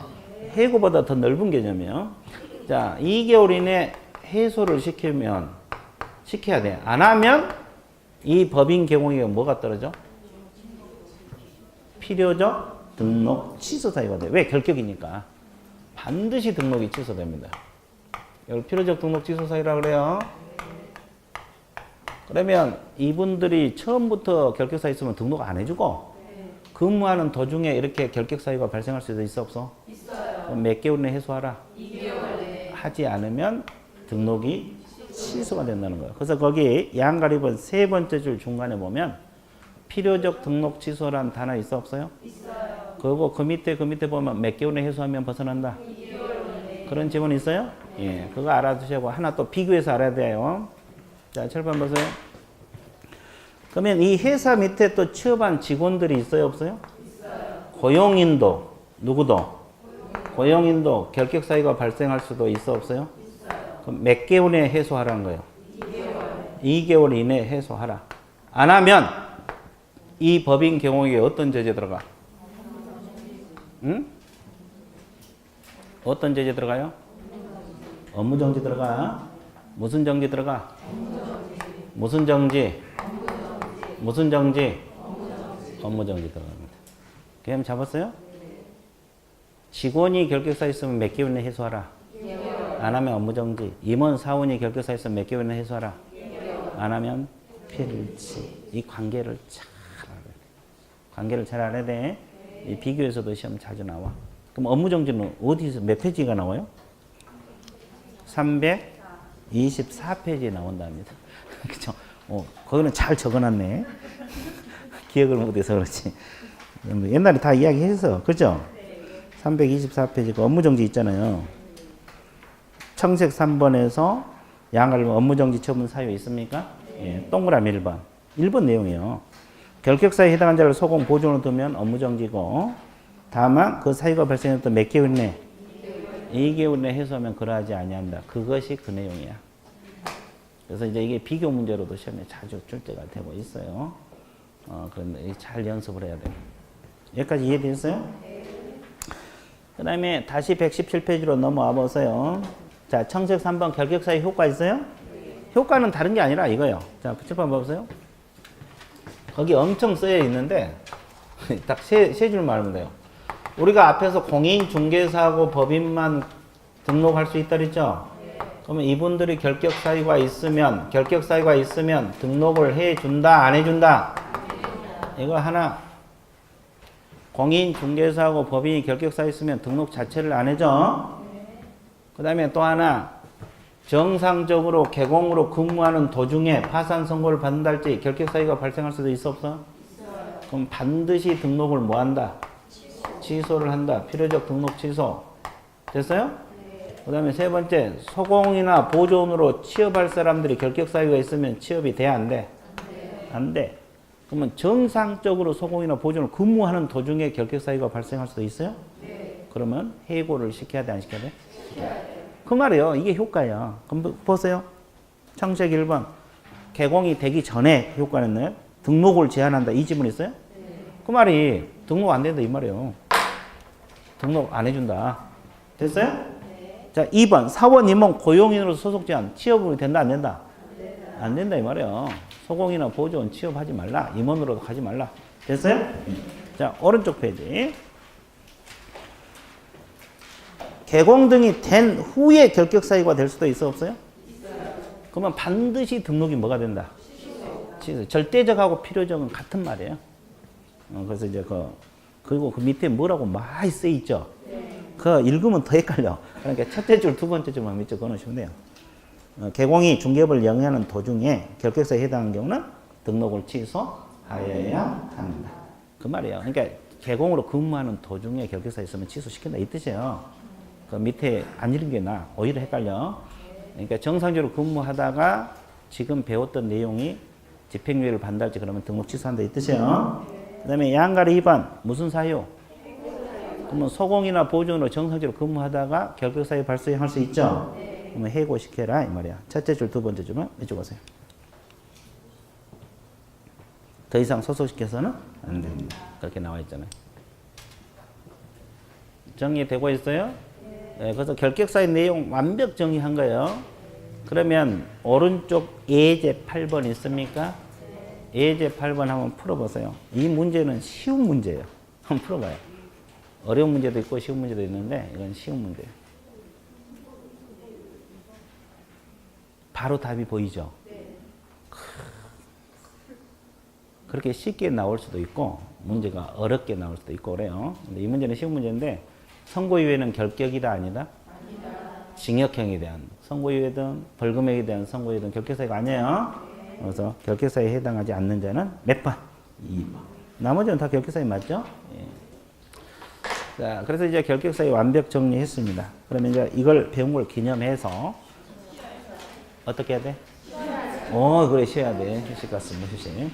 해고보다 더 넓은 개념이에요. 자, 2개월 이내 해소를 시켜야 돼. 안 하면 이 법인 개공에가 뭐가 떨어져? 필요적 등록 취소 사유가 돼. 왜? 결격이니까. 반드시 등록이 취소됩니다. 이걸 필요적 등록 취소 사유라 그래요. 그러면 이분들이 처음부터 결격사 있으면 등록 안 해주고 근무하는 도중에 이렇게 결격 사유가 발생할 수도 있어 없어? 있어요. 그럼 몇 개월 내에 해소하라? 2개월 내에. 하지 않으면 등록이 취소가 된다는 거예요. 그래서 거기 양가리번 세 번째 줄 중간에 보면 필요적 등록 취소란 단어 있어 없어요? 있어요. 그리고 그 밑에 보면 몇 개월 내에 해소하면 벗어난다? 2개월 내에. 그런 지문 있어요? 예, 그거 알아두시고 하나 또 비교해서 알아야 돼요. 자, 철판 보세요. 그러면 이 회사 밑에 또 취업한 직원들이 있어요 없어요? 있어요. 고용인도 누구도? 고용인도 결격 사유가 발생할 수도 있어 없어요? 있어요. 그럼 몇 개월 내에 해소하라는 거예요? 2개월. 2개월 이내에 해소하라. 안 하면 이 법인 경영에 어떤 제재 들어가? 응? 어떤 제재 들어가요? 업무정지 들어가. 무슨 정지 들어가? 무슨 정지? 무슨 정지? 업무정지 들어갑니다. 그럼 잡았어요? 직원이 결격사 있으면 몇 개월 내에 해소하라. 안 하면 업무정지. 임원 사원이 결격사 있으면 몇 개월 내에 해소하라. 안 하면 필지. 이 관계를 잘 알아야 돼. 관계를 잘 알아야 돼. 이 비교에서도 시험 자주 나와. 그럼 업무정지는 어디서 몇 페이지가 나와요? 324페이지에 나온답니다. 그쵸? 거기는 잘 적어놨네. 기억을 못해서 그렇지. 옛날에 다 이야기해서, 그죠? 324페이지가 업무정지 있잖아요. 청색 3번에서 양갈비 업무정지 처분 사유 있습니까? 예, 동그라미 1번. 1번 내용이에요. 결격사에 해당한 자를 소공 보존으로 두면 업무정지고, 다만 그 사유가 발생했던 몇 개월 내? 2개월 내 해소하면 그러하지 아니한다. 그것이 그 내용이야. 그래서 이제 이게 비교 문제로도 시험에 자주 출제가 되고 있어요. 그런데 잘 연습을 해야 돼요. 여기까지 이해되셨어요? 그 다음에 다시 117페이지로 넘어와 보세요. 자, 청색 3번 결격사의 효과 있어요? 효과는 다른 게 아니라 이거예요. 자, 붙여봐 보세요. 거기 엄청 쓰여 있는데 딱 세 줄만 알면 돼요. 우리가 앞에서 공인중개사하고 법인만 등록할 수 있다 그랬죠? 그러면 이분들이 결격 사유가 있으면 등록을 해준다 안 해준다? 이거 하나. 공인중개사하고 법인이 결격 사유 있으면 등록 자체를 안 해줘. 그 다음에 또 하나. 정상적으로 개공으로 근무하는 도중에 파산 선고를 받는다 할지 결격 사유가 발생할 수도 있어 없어? 있어요. 그럼 반드시 등록을 뭐 한다? 취소를 한다. 필요적 등록 취소. 됐어요? 네. 그 다음에 세 번째, 소공이나 보존으로 취업할 사람들이 결격 사유가 있으면 취업이 돼? 안 돼? 안 돼. 그러면 정상적으로 소공이나 보존을 근무하는 도중에 결격 사유가 발생할 수도 있어요? 네. 그러면 해고를 시켜야 돼? 안 시켜야 돼? 시켜야 돼. 그 말이에요. 이게 효과야. 그럼 보세요. 청색 1번. 개공이 되기 전에 효과는 등록을 제한한다. 이 지문 있어요? 네. 그 말이 등록 안 된다 이 말이에요. 등록 안 해준다. 됐어요? 네. 자, 2번. 사원, 임원, 고용인으로서 소속 제한. 취업이 된다 안 된다? 안 된다 이 말이에요. 소공이나 보존 취업하지 말라. 임원으로도 가지 말라. 됐어요? 자, 오른쪽 페이지. 개공 등이 된 후에 결격 사유가 될 수도 있어 없어요? 있어요. 그러면 반드시 등록이 뭐가 된다? 취소. 절대적하고 필요적은 같은 말이에요. 그래서 이제 그리고 그 밑에 뭐라고 많이 쓰여 있죠? 그 읽으면 더 헷갈려. 그러니까 첫째 줄, 두 번째 줄만 밑줄 그어놓으시면 돼요. 개공이 중개업을 영위하는 도중에 결격사에 해당하는 경우는 등록을 취소하여야 합니다. 그 말이에요. 그러니까 개공으로 근무하는 도중에 결격사 있으면 취소시킨다 이 뜻이에요. 그 밑에 안 읽은 게 나. 오히려 헷갈려. 그러니까 정상적으로 근무하다가 지금 배웠던 내용이 집행유예를 반달지 그러면 등록 취소한다 이 뜻이에요. 그 다음에 양가리 위반 무슨 사유? 그러면 소공이나 보존으로 정상적으로 근무하다가 결격사유 발생할 수 있죠. 그러면 해고시켜라 이 말이야. 첫째 줄, 두 번째 줄만 이쪽 오세요. 더 이상 소속시켜서는 안 됩니다. 그렇게 나와 있잖아요. 정리되고 있어요? 네, 그래서 결격사의 내용 완벽 정리한 거예요. 그러면 오른쪽 예제 8번 있습니까? 예제 8번 한번 풀어보세요. 이 문제는 쉬운 문제예요. 한번 풀어봐요. 어려운 문제도 있고 쉬운 문제도 있는데 이건 쉬운 문제예요. 바로 답이 보이죠? 그렇게 쉽게 나올 수도 있고 문제가 어렵게 나올 수도 있고 그래요. 근데 이 문제는 쉬운 문제인데 선고유예는 결격이다 아니다? 징역형에 대한 선고유예든 벌금액에 대한 선고유예든 결격사유가 아니에요. 그래서 결격사유에 해당하지 않는 자는 몇 번? 2번. 나머지는 다 결격사유 맞죠? 예. 자, 그래서 이제 결격사유 완벽 정리했습니다. 그러면 이제 이걸 배운 걸 기념해서 어떻게 해야 돼? 그래 쉬어야 돼. 휴식 갔으면 휴식.